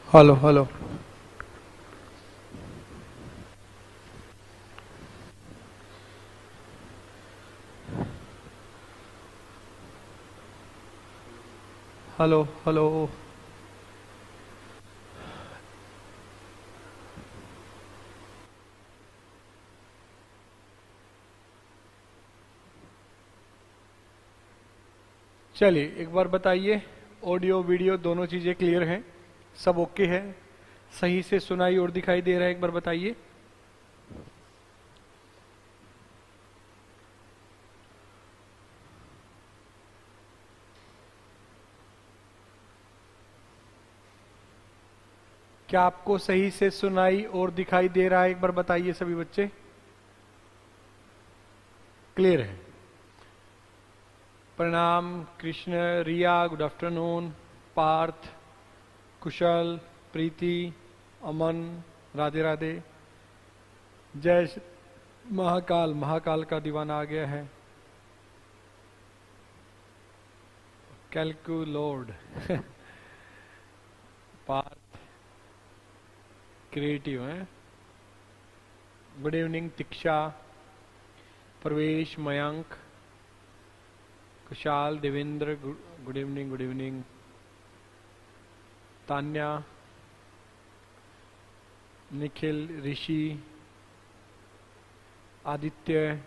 Hello hello. Hello hello. चलिए एक बार बताइए, ऑडियो वीडियो दोनों चीज़ें क्लियर हैं? सब ओके है? सही से सुनाई और दिखाई दे रहा है? एक बार बताइए। क्या आपको सही से सुनाई और दिखाई दे रहा है? एक बार बताइए सभी बच्चे। क्लियर है? प्रणाम कृष्ण, रिया गुड आफ्टरनून, पार्थ, कुशल, प्रीति, अमन, राधे राधे। जय महाकाल, महाकाल का दीवाना आ गया है। कैलकुलोड पार्थ क्रिएटिव है। Good evening Diksha, Pravesh, Mayank, Kushal, Devendra, good evening good evening. Tanya, Nikhil, Rishi, Aditya,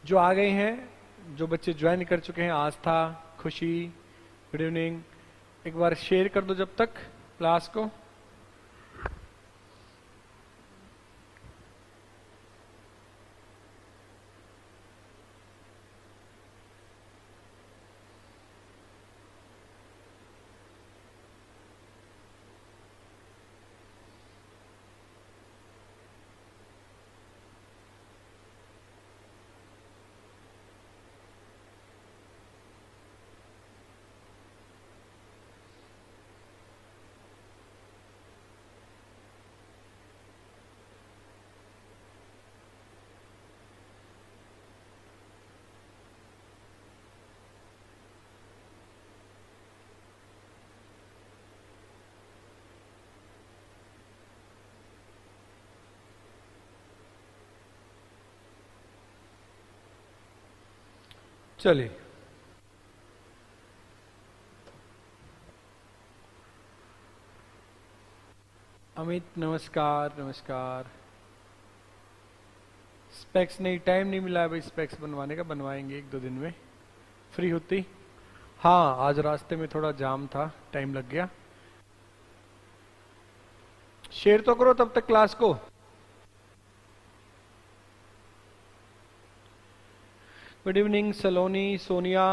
जो आ गए हैं, जो बच्चे ज्वाइन कर चुके हैं, आस्था, खुशी, गुड इवनिंग। एक बार शेयर कर दो जब तक क्लास को। चलिए, अमित नमस्कार नमस्कार। स्पेक्स नहीं, टाइम नहीं मिला है भाई स्पेक्स बनवाने का, बनवाएंगे एक दो दिन में फ्री होती। हाँ, आज रास्ते में थोड़ा जाम था, टाइम लग गया। शेयर तो करो तब तक क्लास को। गुड इवनिंग सलोनी, सोनिया।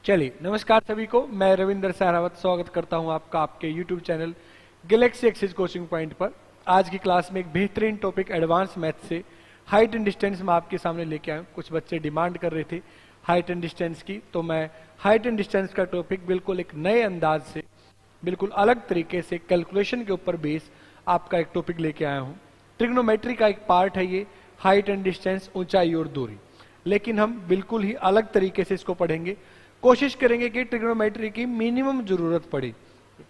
चलिए, नमस्कार सभी को, मैं रविंद्र सहरावत स्वागत करता हूं आपका आपके YouTube channel Galaxy Access Coaching Point पर। आज की क्लास में एक बेहतरीन टॉपिक एडवांस मैथ से हाइट एंड डिस्टेंस में आपके सामने लेके आया हूं। कुछ बच्चे डिमांड कर रहे थे हाइट एंड डिस्टेंस की, तो मैं हाइट एंड डिस्टेंस का टॉपिक बिल्कुल एक नए अंदाज से, बिल्कुल अलग तरीके से कैलकुलेशन के ऊपर बेस आपका एक टॉपिक लेके आया हूं। ट्रिग्नोमेट्री का एक पार्ट है ये, हाइट एंड डिस्टेंस, ऊंचाई और दूरी, लेकिन हम बिल्कुल ही अलग तरीके से इसको पढ़ेंगे। कोशिश करेंगे कि ट्रिग्नोमेट्री की मिनिमम जरूरत पड़े,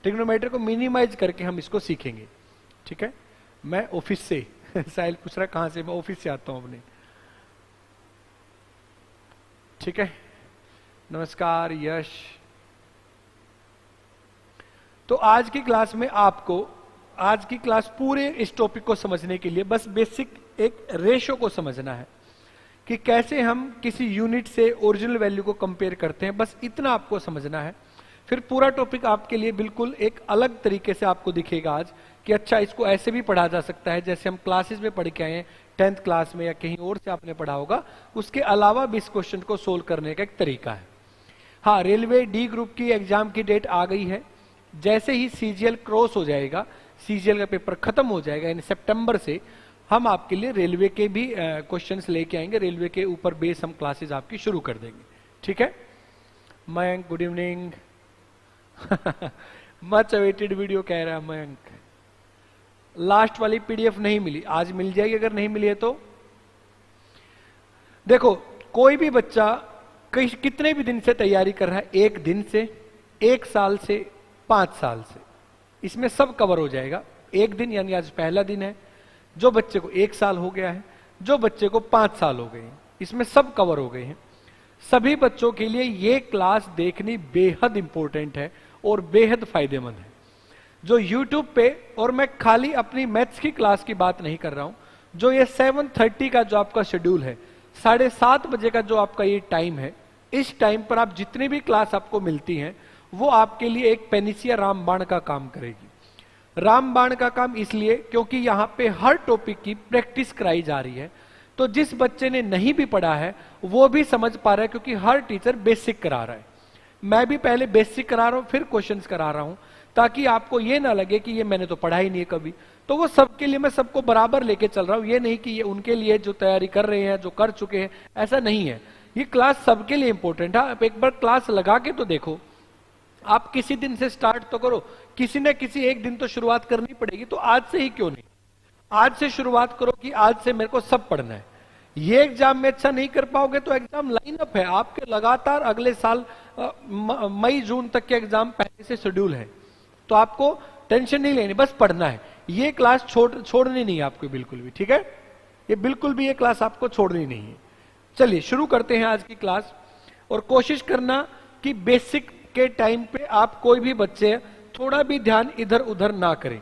ट्रिग्नोमेट्री को मिनिमाइज करके हम इसको सीखेंगे। ठीक है? मैं ऑफिस से साहिल पूछ रहा कहां से, मैं ऑफिस से आता हूं अपने। ठीक है, नमस्कार यश। तो आज की क्लास में आपको, आज की क्लास पूरे इस टॉपिक को समझने के लिए बस बेसिक एक रेशो को समझना है कि कैसे हम किसी यूनिट से ओरिजिनल वैल्यू को कंपेयर करते हैं, बस इतना आपको समझना है। फिर पूरा टॉपिक आपके लिए बिल्कुल एक अलग तरीके से आपको दिखेगा आज कि अच्छा, इसको ऐसे भी पढ़ा जा सकता है जैसे हम क्लासेस में पढ़ के आए हैं, 10th क्लास में या कहीं और से आपने पढ़ा होगा। उसके अलावा भी इस क्वेश्चन को सोल्व करने का एक तरीका है। हाँ, रेलवे डी ग्रुप की एग्जाम की डेट आ गई है। जैसे ही सीजीएल क्रॉस हो जाएगा, सीजीएल का पेपर खत्म हो जाएगा, यानी सितंबर से हम आपके लिए रेलवे के भी क्वेश्चंस लेके आएंगे। रेलवे के ऊपर बेस हम क्लासेस आपकी शुरू कर देंगे। ठीक है? Mayank good evening much awaited video कह रहा है मयंक। लास्ट वाली पीडीएफ नहीं मिली, आज मिल जाएगी अगर नहीं मिली है तो। देखो कोई भी बच्चा कितने भी दिन से तैयारी कर रहा है, 1 दिन से, 1 साल से, 5 साल से, इसमें सब कवर हो जाएगा। 1 दिन यानी आज पहला दिन है, जो बच्चे को 1 साल हो गया है, जो बच्चे को 5 साल हो गए हैं, इसमें सब कवर हो गए हैं। सभी बच्चों के लिए ये क्लास देखनी बेहद इंपॉर्टेंट है और बेहद फायदेमंद है। जो YouTube पे, और मैं खाली अपनी मैथ्स की क्लास की बात नहीं कर रहा हूं, जो ये 7:30 का जो आपका शेड्यूल है, 7:30 बजे का जो आपका ये टाइम है, इस टाइम पर आप जितनी भी क्लास आपको मिलती हैं वो आपके लिए एक पेनिसिया रामबाण का काम करेगी। रामबाण का काम इसलिए क्योंकि यहाँ पे हर टॉपिक की प्रैक्टिस कराई जा रही है, तो जिस बच्चे ने नहीं भी पढ़ा है वो भी समझ पा रहा है, क्योंकि हर टीचर बेसिक करा रहा है। मैं भी पहले बेसिक करा रहा हूं, फिर क्वेश्चंस करा रहा हूं, ताकि आपको ये ना लगे कि ये मैंने तो पढ़ा ही नहीं है कभी। तो वो सबके लिए मैं सबको बराबर लेके चल रहा हूं, ये नहीं कि ये उनके लिए जो तैयारी कर रहे हैं, जो कर चुके हैं, ऐसा नहीं है। ये क्लास सबके लिए इंपॉर्टेंट है। आप एक बार क्लास लगा के तो देखो, आप किसी दिन से स्टार्ट तो करो, किसी न किसी एक दिन तो शुरुआत करनी पड़ेगी, तो आज से ही क्यों नहीं, आज से शुरुआत करो कि आज से मेरे को सब पढ़ना है। ये एग्जाम में अच्छा नहीं कर पाओगे तो एग्जाम लाइन अप है आपके, लगातार अगले साल मई जून तक के एग्जाम पहले से शेड्यूल है, तो आपको टेंशन नहीं लेनी, बस पढ़ना है। ये क्लास छोड़नी नहीं है आपको बिल्कुल भी, ठीक है? ये बिल्कुल भी ये क्लास आपको छोड़नी नहीं है। चलिए शुरू करते हैं आज की क्लास, और कोशिश करना कि बेसिक के टाइम पे आप कोई भी बच्चे थोड़ा भी ध्यान इधर उधर ना करें।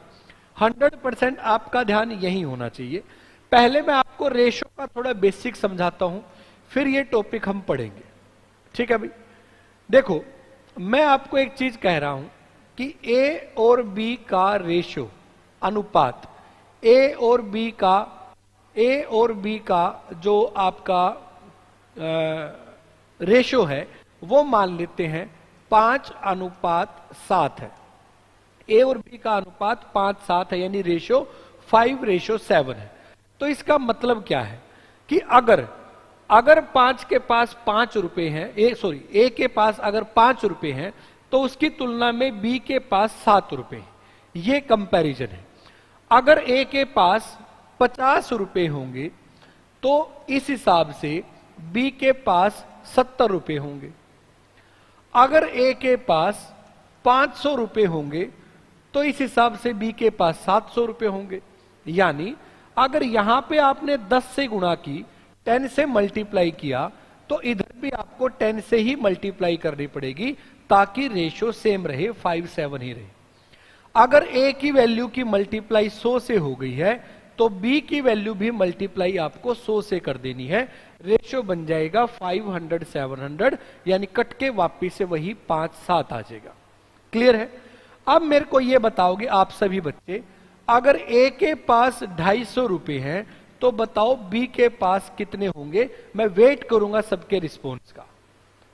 100% आपका ध्यान यही होना चाहिए। पहले मैं आपको रेशो का थोड़ा बेसिक समझाता हूं, फिर ये टॉपिक हम पढ़ेंगे, ठीक है भाई? देखो मैं आपको एक चीज कह रहा हूं कि ए और बी का रेशो, अनुपात, ए और बी का जो आपका रेशो है वो मान लेते हैं 5:7 है। ए और बी का अनुपात 5:7 है, यानी रेशो 5:7 है। तो इसका मतलब क्या है कि अगर 5 के पास 5 रुपए हैं, ए के पास अगर 5 रुपए हैं तो उसकी तुलना में बी के पास 7 रुपए हैं। ये कंपैरिजन है। अगर ए के पास 50 रुपए होंगे तो इस हिसाब से बी के पास 70 रुपए होंगे। अगर ए के पास 500 रुपए होंगे तो इस हिसाब से बी के पास 700 रुपए होंगे। यानी अगर यहां पे आपने 10 से गुणा की, 10 से मल्टीप्लाई किया, तो इधर भी आपको 10 से ही मल्टीप्लाई करनी पड़ेगी ताकि रेशो सेम रहे, 5:7 ही रहे। अगर ए की वैल्यू की मल्टीप्लाई 100 से हो गई है तो बी की वैल्यू भी मल्टीप्लाई आपको 100 से कर देनी है। रेशो बन जाएगा 500 700, यानी कट के वापिस से वही 5:7 आ जाएगा। क्लियर है? अब मेरे को ये बताओगे आप सभी बच्चे, अगर ए के पास 250 रुपए हैं तो बताओ बी के पास कितने होंगे? मैं वेट करूंगा सबके रिस्पॉन्स का।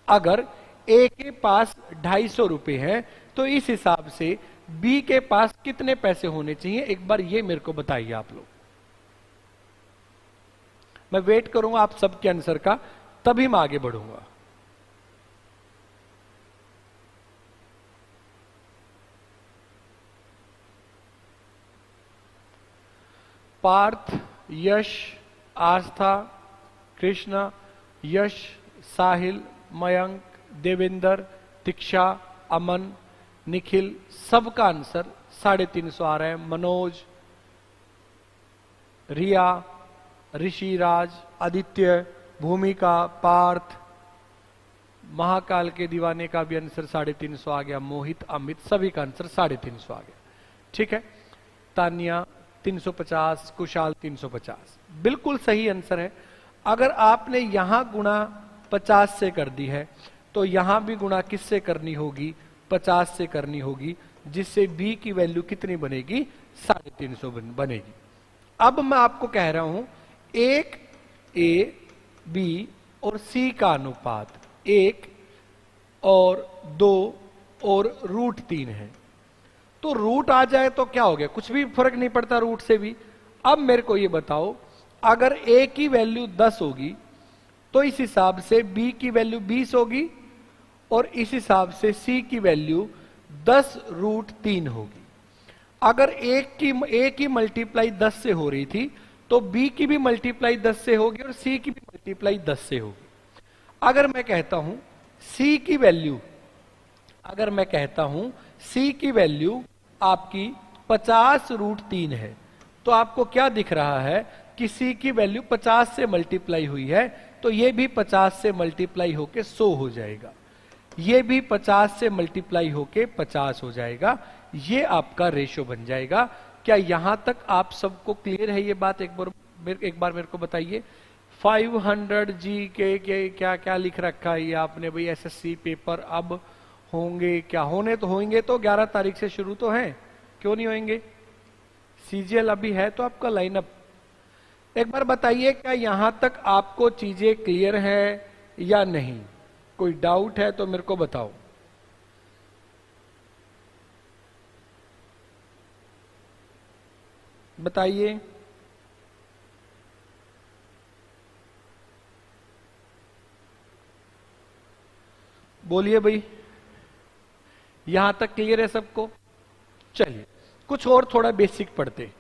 अगर ए के पास 250 रुपए हैं तो इस हिसाब से बी के पास कितने पैसे होने चाहिए? एक बार ये मेरे को बताइए आप लोग। मैं वेट करूंगा आप सबके आंसर का, तभी मैं आगे बढ़ूंगा। पार्थ, यश, आस्था, कृष्णा, यश, साहिल, मयंक, देवेंद्र, दीक्षा, अमन, निखिल, सबका आंसर 350 आ रहा है। मनोज, रिया, ऋषिराज, आदित्य, भूमिका, पार्थ, महाकाल के दीवाने का भी आंसर 350 आ गया। मोहित, अमित, सभी का आंसर 350 आ गया। ठीक है? तानिया 350, कुशाल 350, बिल्कुल सही आंसर है। अगर आपने यहां गुणा 50 से कर दी है तो यहां भी गुणा किससे करनी होगी? 50 से करनी होगी, जिससे बी की वैल्यू कितनी बनेगी? 350 बनेगी। अब मैं आपको कह रहा हूं एक ए, बी और सी का अनुपात 1 और 2 और √3 है। तो रूट आ जाए तो क्या हो गया? कुछ भी फर्क नहीं पड़ता रूट से भी। अब मेरे को ये बताओ, अगर ए की वैल्यू 10 होगी तो इस हिसाब से बी की वैल्यू 20 होगी और इस हिसाब से सी की वैल्यू 10 √3 होगी। अगर ए की मल्टीप्लाई 10 से हो रही थी तो बी की भी मल्टीप्लाई 10 से होगी और सी की भी मल्टीप्लाई 10 से होगी। अगर मैं कहता हूं सी की वैल्यू, अगर मैं कहता हूं सी की वैल्यू आपकी 50√3 है, तो आपको क्या दिख रहा है कि सी की वैल्यू 50 से मल्टीप्लाई हुई है, तो ये भी 50 से मल्टीप्लाई होके 100 हो जाएगा, ये भी 50 से मल्टीप्लाई होके 50 हो जाएगा। ये आपका रेशो बन जाएगा। क्या यहां तक आप सबको क्लियर है ये बात? एक बार मेरे को बताइए। 500G के क्या क्या लिख रखा है ये आपने भाई? एसएससी पेपर अब होंगे क्या? होने तो होंगे, तो 11 तारीख से शुरू तो है, क्यों नहीं होंगे? सीजीएल अभी है तो आपका लाइनअप। एक बार बताइए क्या यहां तक आपको चीजें क्लियर है या नहीं? कोई डाउट है तो मेरे को बताओ। बताइए। बोलिए भाई, यहां तक क्लियर है सबको? चलिए कुछ और थोड़ा बेसिक पढ़ते।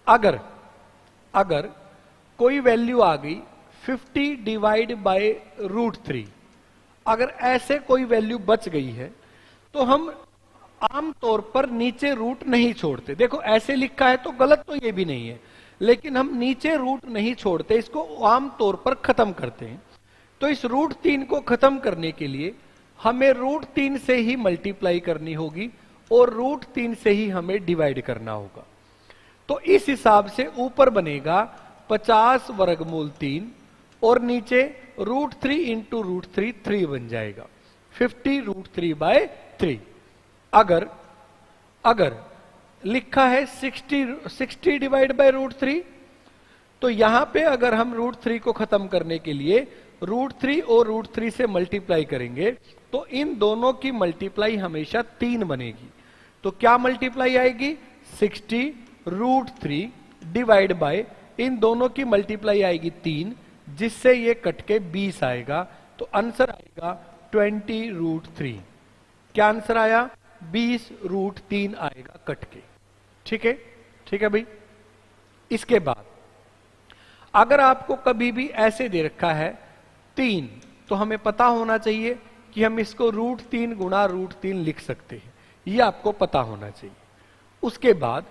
अगर अगर कोई वैल्यू आ गई 50 डिवाइड बाय √3, अगर ऐसे कोई वैल्यू बच गई है तो हम आमतौर पर नीचे रूट नहीं छोड़ते। देखो ऐसे लिखा है तो गलत तो ये भी नहीं है, लेकिन हम नीचे रूट नहीं छोड़ते, इसको आमतौर पर खत्म करते हैं। तो इस √3 को खत्म करने के लिए हमें √3 से ही मल्टीप्लाई करनी होगी और √3 से ही हमें डिवाइड करना होगा। तो इस हिसाब से ऊपर बनेगा 50 वर्गमूल 3 और नीचे √3 इंटू √3 3 बन जाएगा, 50√3/3। अगर लिखा है 60 डिवाइड बाय √3, तो यहां पे अगर हम √3 को खत्म करने के लिए √3 और √3 से मल्टीप्लाई करेंगे तो इन दोनों की मल्टीप्लाई हमेशा 3 बनेगी। तो क्या मल्टीप्लाई आएगी? 60√3 डिवाइड बाय, इन दोनों की मल्टीप्लाई आएगी 3, जिससे ये कट के 20 आएगा। तो आंसर आएगा 20√3। क्या आंसर आया? 20√3 आएगा कट के। ठीक है, ठीक है भाई। इसके बाद अगर आपको कभी भी ऐसे दे रखा है 3, तो हमें पता होना चाहिए कि हम इसको √3 गुणा √3 लिख सकते हैं, ये आपको पता होना चाहिए। उसके बाद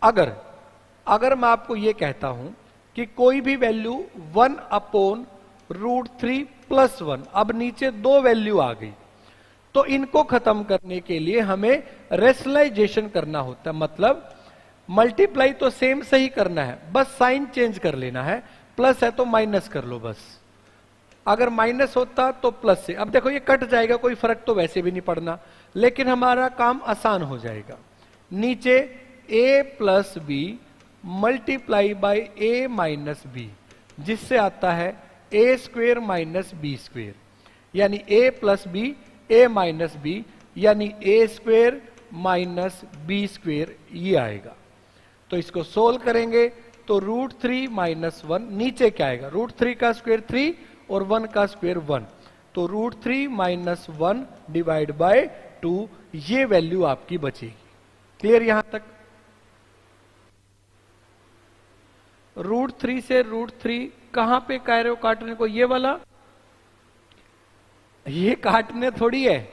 अगर मैं आपको ये कहता हूं कि कोई भी वैल्यू 1/√3 + 1, अब नीचे 2 वैल्यू आ गई, तो इनको खत्म करने के लिए हमें रेशनलाइजेशन करना होता है। मतलब मल्टीप्लाई तो सेम सही करना है, बस साइन चेंज कर लेना है। प्लस है तो माइनस कर लो बस, अगर माइनस होता तो प्लस से। अब देखो ये कट जाएगा, कोई फर्क तो वैसे भी नहीं पड़ना, लेकिन हमारा काम आसान हो जाएगा। नीचे a + b multiply by a - b, जिससे आता है a² - b², यानी a + b a - b, यानी a² - b², ये आएगा। तो इसको सोल्व करेंगे तो √3 - 1, नीचे क्या आएगा? √3 का स्क्वायर 3 और 1 का स्क्वायर 1, तो √3 - 1 डिवाइड बाय 2, ये वैल्यू आपकी बचेगी। क्लियर यहां तक? √3 से √3 कहां पे कह रहे हो काटने को? ये वाला, ये काटने थोड़ी है।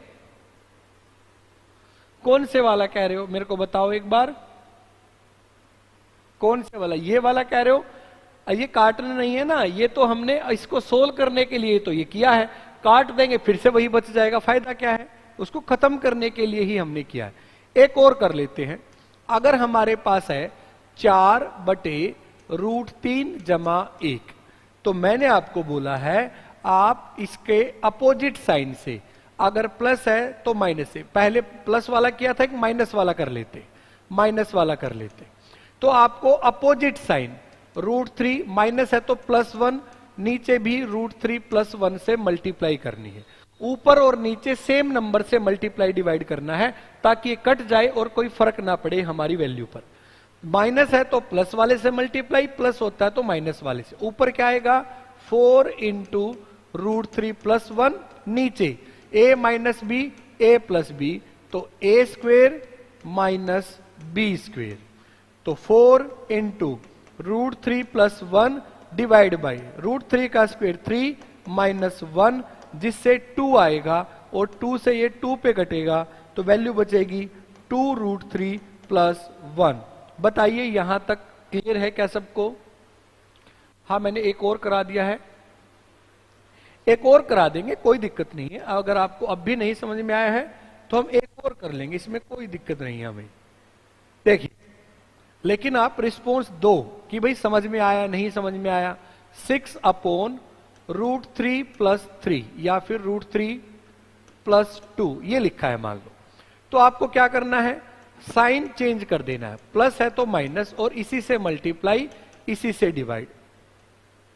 कौन से वाला कह रहे हो मेरे को बताओ एक बार? कौन से वाला? ये वाला कह रहे हो? ये काटना नहीं है ना, ये तो हमने इसको सोल्व करने के लिए तो ये किया है। काट देंगे फिर से वही बच जाएगा, फायदा क्या है? उसको खत्म करने के लिए ही हमने किया है। एक और कर लेते हैं। अगर हमारे पास है 4/√3 + 1, तो मैंने आपको बोला है आप इसके अपोजिट साइन से, अगर प्लस है तो माइनस से, पहले प्लस वाला किया था कि माइनस वाला कर लेते, माइनस वाला कर लेते। तो आपको अपोजिट साइन √3 माइनस है तो +1, नीचे भी √3 + 1 से मल्टीप्लाई करनी है। ऊपर और नीचे सेम नंबर से मल्टीप्लाई डिवाइड करना है, ताकि ये कट जाए और कोई फर्क ना पड़े हमारी वैल्यू पर। माइनस है तो प्लस वाले से मल्टीप्लाई, प्लस होता है तो माइनस वाले से। ऊपर क्या आएगा? 4 × √3 + 1, नीचे a - b a + b, तो a² - बी स्क्वेयर। तो 4 इंटू √3 प्लस 1 डिवाइड बाई √3 का स्क्वेयर 3 माइनस 1, जिससे 2 आएगा और 2 से ये 2 पे कटेगा तो वैल्यू बचेगी 2√3 प्लस 1। बताइए यहां तक क्लियर है क्या सबको? हाँ, मैंने एक और करा दिया है, एक और करा देंगे, कोई दिक्कत नहीं है। अगर आपको अब भी नहीं समझ में आया है तो हम एक और कर लेंगे, इसमें कोई दिक्कत नहीं है हमें। देखिए, लेकिन आप रिस्पॉन्स दो कि भाई समझ में आया नहीं समझ में आया। 6/√3 प्लस 3 या फिर √3 प्लस 2 ये लिखा है मान लो, तो आपको क्या करना है, साइन चेंज कर देना है। प्लस है तो माइनस, और इसी से मल्टीप्लाई, इसी से डिवाइड,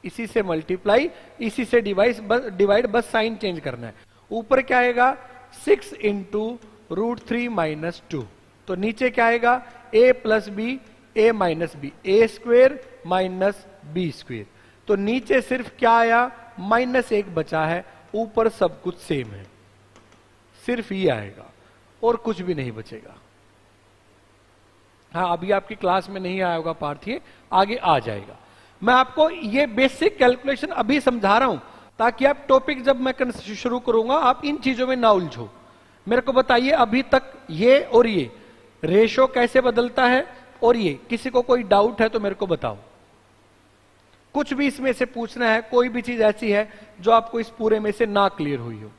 इसी से मल्टीप्लाई, इसी से डिवाइड, बस साइन चेंज करना है। ऊपर क्या आएगा 6 इंटू √3 माइनस 2, तो नीचे क्या आएगा a plus B, a minus B, A square minus B square. तो नीचे सिर्फ क्या आया, -1 बचा है, ऊपर सब कुछ सेम है, सिर्फ ये आएगा और कुछ भी नहीं बचेगा। हाँ, अभी आपकी क्लास में नहीं आया होगा पार्थ, ये आगे आ जाएगा। मैं आपको ये बेसिक कैलकुलेशन अभी समझा रहा हूं ताकि आप टॉपिक जब मैं शुरू करूंगा आप इन चीजों में ना उलझो। मेरे को बताइए अभी तक ये और ये रेशो कैसे बदलता है, और ये किसी को कोई डाउट है तो मेरे को बताओ। कुछ भी इसमें से पूछना है, कोई भी चीज ऐसी है जो आपको इस पूरे में से ना क्लियर हुई हो।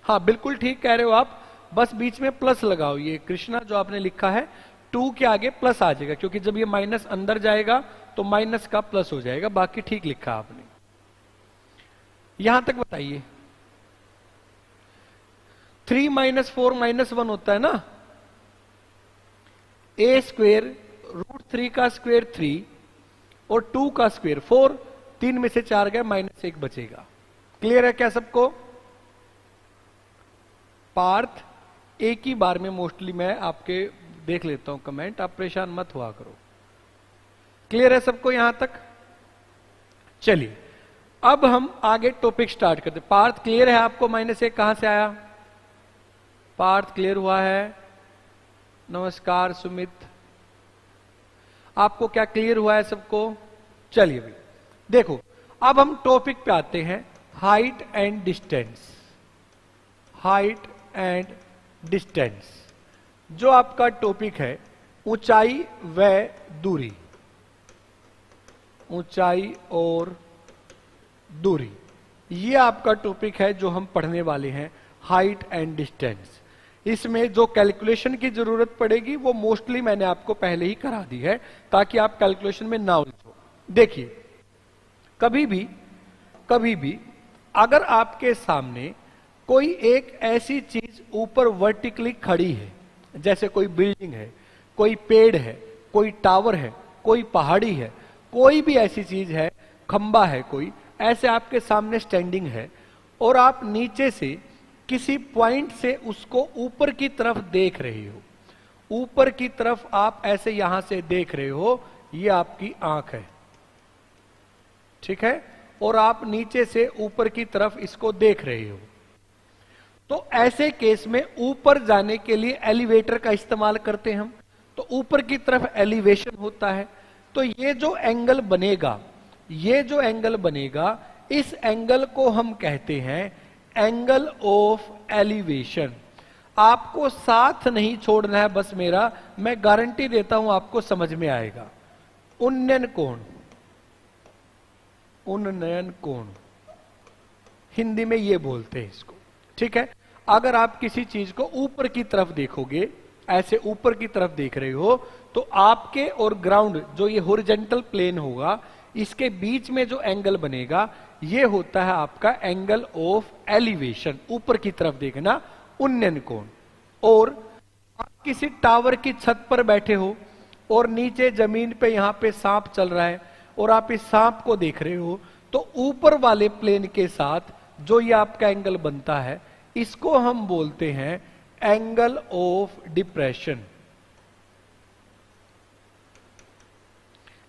हाँ, बिल्कुल ठीक कह रहे हो आप, बस बीच में प्लस लगाओ। ये कृष्णा जो आपने लिखा है 2 के आगे प्लस आ जाएगा, क्योंकि जब ये माइनस अंदर जाएगा तो माइनस का प्लस हो जाएगा। बाकी ठीक लिखा आपने। यहां तक बताइए, 3 माइनस 4 माइनस 1 होता है ना, a स्क्वेयर √3 का स्क्वेयर 3 और 2 का स्क्वेयर 4, 3 में से 4 गए, -1 बचेगा। क्लियर है क्या सबको? पार्थ एक ही बार में मोस्टली मैं आपके देख लेता हूं कमेंट, आप परेशान मत हुआ करो। क्लियर है सबको यहां तक? चलिए अब हम आगे टॉपिक स्टार्ट करते। पार्थ क्लियर है आपको? -1 कहां से आया? पार्थ क्लियर हुआ है? नमस्कार सुमित, आपको क्या क्लियर हुआ है सबको? चलिए भाई देखो, अब हम टॉपिक पे आते हैं, height and distance. Height and distance जो आपका टॉपिक है, ऊंचाई व दूरी, ऊंचाई और दूरी, ये आपका टॉपिक है जो हम पढ़ने वाले हैं, हाइट एंड डिस्टेंस। इसमें जो कैलकुलेशन की जरूरत पड़ेगी वो मोस्टली मैंने आपको पहले ही करा दी है ताकि आप कैलकुलेशन में ना उलझो। देखिए, कभी भी अगर आपके सामने कोई एक ऐसी चीज ऊपर वर्टिकली खड़ी है, जैसे कोई बिल्डिंग है, कोई पेड़ है, कोई टावर है, कोई पहाड़ी है, कोई भी ऐसी चीज है, खंबा है, कोई ऐसे आपके सामने स्टैंडिंग है, और आप नीचे से किसी पॉइंट से उसको ऊपर की तरफ देख रहे हो, ऊपर की तरफ आप ऐसे यहां से देख रहे हो, ये आपकी आंख है, ठीक है, और आप नीचे से ऊपर की तरफ इसको देख रहे हो। तो ऐसे केस में ऊपर जाने के लिए एलिवेटर का इस्तेमाल करते हैं हम, तो ऊपर की तरफ एलिवेशन होता है। तो ये जो एंगल बनेगा, ये जो एंगल बनेगा, इस एंगल को हम कहते हैं एंगल ऑफ एलिवेशन। आपको साथ नहीं छोड़ना है बस मेरा, मैं गारंटी देता हूं आपको समझ में आएगा। उन्नयन कोण, उन्नयन कोण हिंदी में ये बोलते हैं इसको, ठीक है। अगर आप किसी चीज को ऊपर की तरफ देखोगे, ऐसे ऊपर की तरफ देख रहे हो, तो आपके और ग्राउंड जो ये हॉरिजॉन्टल प्लेन होगा, इसके बीच में जो एंगल बनेगा, ये होता है आपका एंगल ऑफ एलिवेशन, ऊपर की तरफ देखना, उन्नयन कोण। और आप किसी टावर की छत पर बैठे हो और नीचे जमीन पे यहां पे सांप चल रहा है और आप इस सांप को देख रहे हो, तो ऊपर वाले प्लेन के साथ जो ये आपका एंगल बनता है, इसको हम बोलते हैं एंगल ऑफ डिप्रेशन,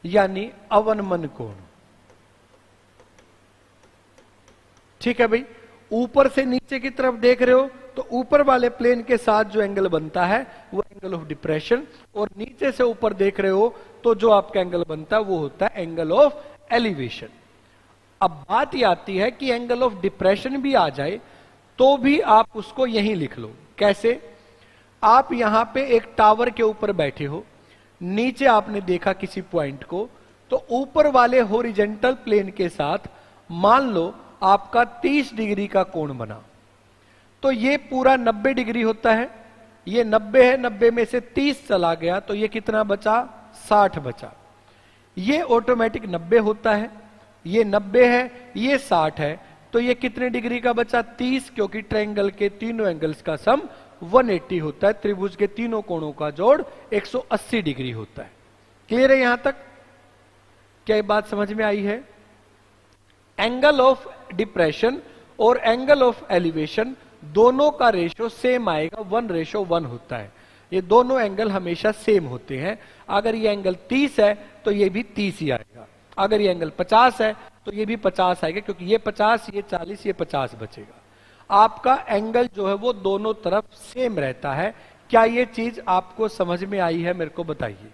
यानी अवनमन कोण। ठीक है भाई, ऊपर से नीचे की तरफ देख रहे हो तो ऊपर वाले प्लेन के साथ जो एंगल बनता है वो एंगल ऑफ डिप्रेशन, और नीचे से ऊपर देख रहे हो तो जो आपका एंगल बनता है वो होता है एंगल ऑफ एलिवेशन। अब बात ये आती है कि एंगल ऑफ डिप्रेशन भी आ जाए तो भी आप उसको यहीं लिख लो। कैसे? आप यहां पे एक टावर के ऊपर बैठे हो, नीचे आपने देखा किसी पॉइंट को, तो ऊपर वाले हॉरिजॉन्टल प्लेन के साथ मान लो आपका 30 डिग्री का कोण बना, तो ये पूरा 90 डिग्री होता है। ये 90 है, 90 में से 30 चला गया तो ये कितना बचा? 60 बचा। ये ऑटोमेटिक 90 होता है, ये 90 है, ये 60 है, तो ये कितने डिग्री का बचा? 30, क्योंकि ट्रायंगल के तीनों एंगल्स का सम 180 होता है, त्रिभुज के तीनों कोणों का जोड़ 180 डिग्री होता है। क्लियर है यहां तक? क्या ये बात समझ में आई है? एंगल ऑफ डिप्रेशन और एंगल ऑफ एलिवेशन दोनों का रेशो सेम आएगा, 1:1 होता है। ये दोनों एंगल हमेशा सेम होते हैं। अगर ये एंगल 30 है तो ये भी 30 ही आएगा, अगर ये एंगल 50 है तो ये भी 50 आएगा, क्योंकि ये 50, ये 40, ये 50 बचेगा। आपका एंगल जो है वो दोनों तरफ सेम रहता है। क्या ये चीज आपको समझ में आई है? मेरे को बताइए।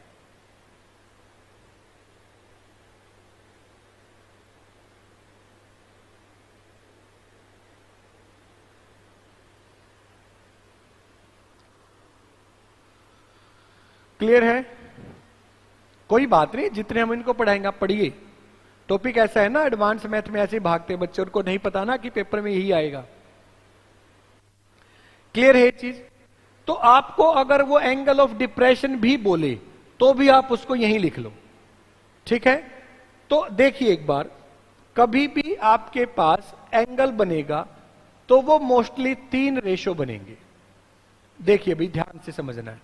क्लियर है? कोई बात नहीं, जितने हम इनको पढ़ाएंगे आप पढ़िए। टॉपिक ऐसा है ना, एडवांस मैथ में ऐसे भागते बच्चे, उनको नहीं पता ना कि पेपर में यही आएगा। क्लियर है ये चीज? तो आपको अगर वो एंगल ऑफ डिप्रेशन भी बोले तो भी आप उसको यहीं लिख लो, ठीक है? तो देखिए एक बार, कभी भी आपके पास एंगल बनेगा तो वो मोस्टली 3 रेशो बनेंगे। देखिए भाई, ध्यान से समझना है।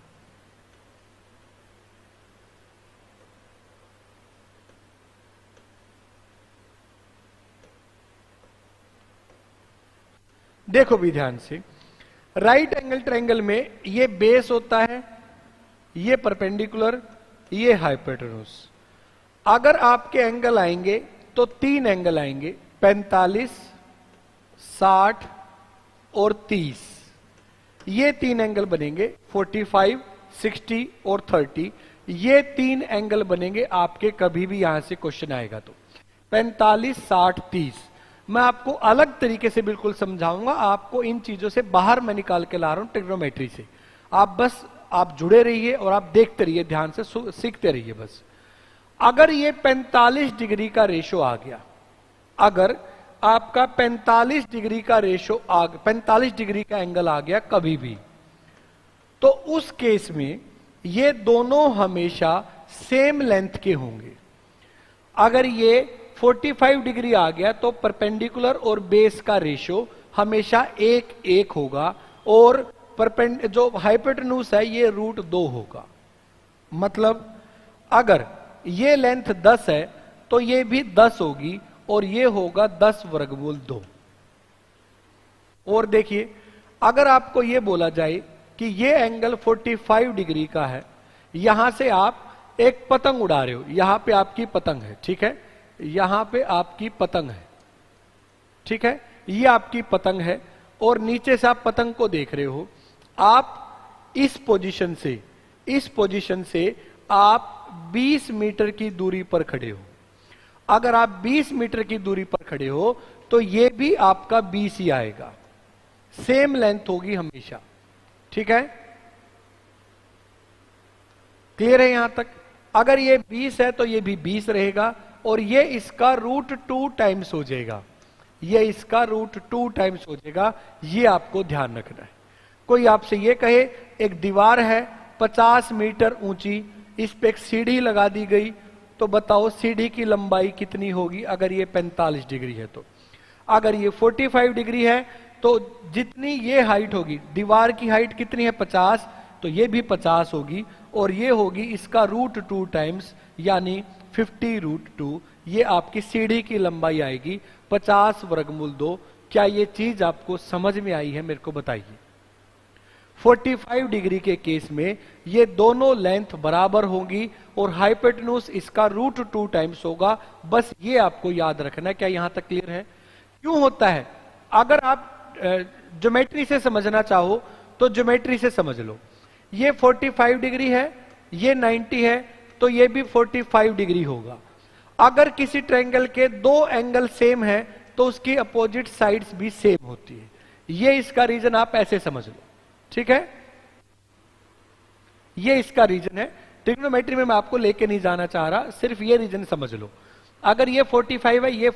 देखो भी ध्यान से, राइट एंगल ट्रायंगल में ये बेस होता है, ये परपेंडिकुलर, ये हाइपोटेन्यूज। अगर आपके एंगल आएंगे तो 3 एंगल आएंगे, 45, 60 और 30। ये 3 एंगल बनेंगे, 45, 60 और 30। ये 3 एंगल बनेंगे आपके, कभी भी यहां से क्वेश्चन आएगा तो 45, 60, 30। मैं आपको अलग तरीके से बिल्कुल समझाऊंगा, आपको इन चीजों से बाहर मैं निकाल के ला रहा हूं ट्रिग्नोमेट्री से। आप जुड़े रहिए और आप देखते रहिए, ध्यान से सीखते रहिए बस। अगर ये 45 डिग्री का रेशो आ गया, अगर आपका 45 डिग्री का रेशो 45 डिग्री का एंगल आ गया कभी भी, तो उस केस में ये दोनों हमेशा सेम लेंथ के होंगे। अगर ये 45 डिग्री आ गया तो परपेंडिकुलर और बेस का रेशो हमेशा 1:1 होगा, और जो हाइपोटेन्यूज है ये √2 होगा। मतलब अगर ये लेंथ 10 है तो ये भी 10 होगी, और ये होगा 10√2। और देखिए, अगर आपको ये बोला जाए कि ये एंगल 45 डिग्री का है, यहां से आप एक पतंग उड़ा रहे हो, यहां पे आपकी पतंग है, ठीक है? यहां पे आपकी पतंग है, ठीक है? ये आपकी पतंग है, और नीचे से आप पतंग को देख रहे हो। आप इस पोजीशन से आप 20 मीटर की दूरी पर खड़े हो। अगर आप 20 मीटर की दूरी पर खड़े हो तो ये भी आपका 20 ही आएगा, सेम लेंथ होगी हमेशा, ठीक है? क्लियर है यहां तक? अगर ये 20 है तो ये भी 20 रहेगा, और ये इसका √2 टाइम्स हो जाएगा, ये इसका √2 टाइम्स हो जाएगा। ये आपको ध्यान रखना है। कोई आपसे ये कहे एक दीवार है 50 मीटर ऊंची, इस पे एक सीढ़ी लगा दी गई, तो बताओ सीढ़ी की लंबाई कितनी होगी? अगर ये 45 डिग्री है तो, अगर ये 45 डिग्री है तो जितनी ये हाइट होगी, दीवार की हाइट कितनी है? 50, तो ये भी 50 होगी, और ये होगी इसका √2 टाइम्स, यानी 50√2। ये आपकी सीढ़ी की लंबाई आएगी 50√2। क्या ये चीज आपको समझ में आई है? मेरे को बताइए। 45 डिग्री के केस में ये दोनों लेंथ बराबर होंगी, और हाइपोटेन्यूज इसका √2 टाइम्स होगा। बस ये आपको याद रखना है। क्या यहां तक क्लियर है? क्यों होता है? अगर आप ज्योमेट्री से समझना चाहो तो ज्योमेट्री से समझ लो। ये 45 डिग्री है, ये 90 है, तो ये भी 45 डिग्री होगा। अगर किसी ट्रायंगल के दो एंगल सेम है तो उसकी अपोजिट साइड्स भी सेम होती है। ये इसका रीजन आप ऐसे समझ लो, ठीक है। ये इसका रीजन है। ट्रिग्नोमेट्री में मैं आपको लेके नहीं जाना चाह रहा, सिर्फ ये रीजन समझ लो। अगर ये 45 है, ये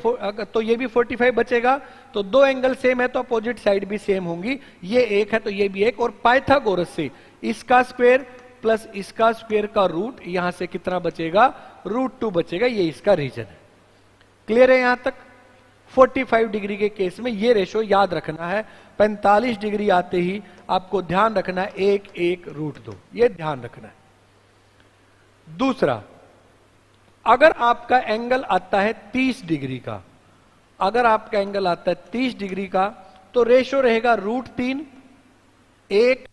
तो ये भी 45 बचेगा, तो दो एंगल सेम है तो अपोजिट साइड भी सेम होंगी। ये एक है तो ये भी एक, और पाइथागोरस से इसका स्क्वायर प्लस इसका स्क्वायर का रूट, यहां से कितना बचेगा, √2 बचेगा। ये इसका रीजन है। क्लियर है यहां तक? 45 डिग्री के केस में ये रेशो याद रखना है। 45 डिग्री आते ही आपको ध्यान रखना है 1 √2, ये ध्यान रखना है। दूसरा, अगर आपका एंगल आता है 30 डिग्री का, अगर आपका एंगल आता है 30 डिग्री का, तो रेशो रहेगा √3, 1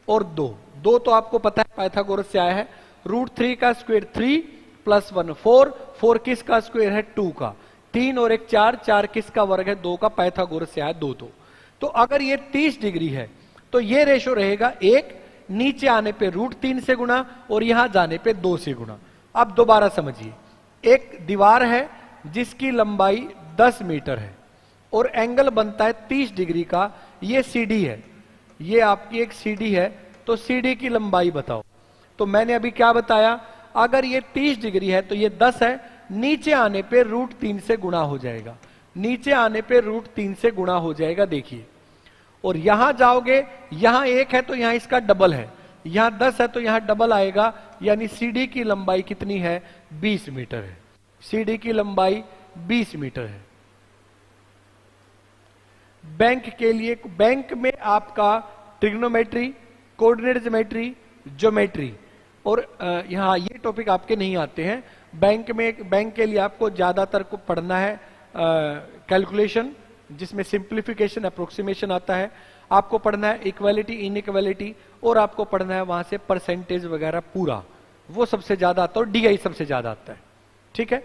और 2। 2 तो आपको पता है पाइथागोरस से आया है। √3 का स्क्वायर 3 प्लस 1 4, 4 किसका स्क्वायर है 2 का, 3 और 1 4, 4 किसका वर्ग है 2 का, पाइथागोरस से आया 2 2। तो अगर ये 30 डिग्री है तो ये रेशो रहेगा 1, नीचे आने पे √3 से गुणा और यहां जाने पे 2 से गुणा। अब दोबारा समझिए, एक दीवार है जिसकी लंबाई 10 मीटर है और एंगल बनता है 30 डिग्री का। ये सीडी है, ये आपकी एक सीडी है, तो सीडी की लंबाई बताओ। तो मैंने अभी क्या बताया, अगर ये 30 डिग्री है तो ये 10 है, नीचे आने पे √3 से गुणा हो जाएगा, नीचे आने पे √3 से गुणा हो जाएगा। देखिए, और यहां जाओगे, यहां 1 है तो यहां इसका डबल है, यहां 10 है तो यहां डबल आएगा, यानी सीडी की लंबाई कितनी है, 20 मीटर है। सीडी की लंबाई 20 मीटर है। बैंक के लिए, बैंक में आपका ट्रिग्नोमेट्री, कोऑर्डिनेट ज्योमेट्री, ज्योमेट्री, और यहां ये टॉपिक आपके नहीं आते हैं। बैंक में, बैंक के लिए आपको ज्यादातर को पढ़ना है कैलकुलेशन, जिसमें सिंप्लीफिकेशन, अप्रोक्सीमेशन आता है। आपको पढ़ना है इक्वालिटी, इनइक्वालिटी, और आपको पढ़ना है वहां से परसेंटेज वगैरह पूरा, वो सबसे ज्यादा आता है, और डीआई सबसे ज्यादा आता है, ठीक है।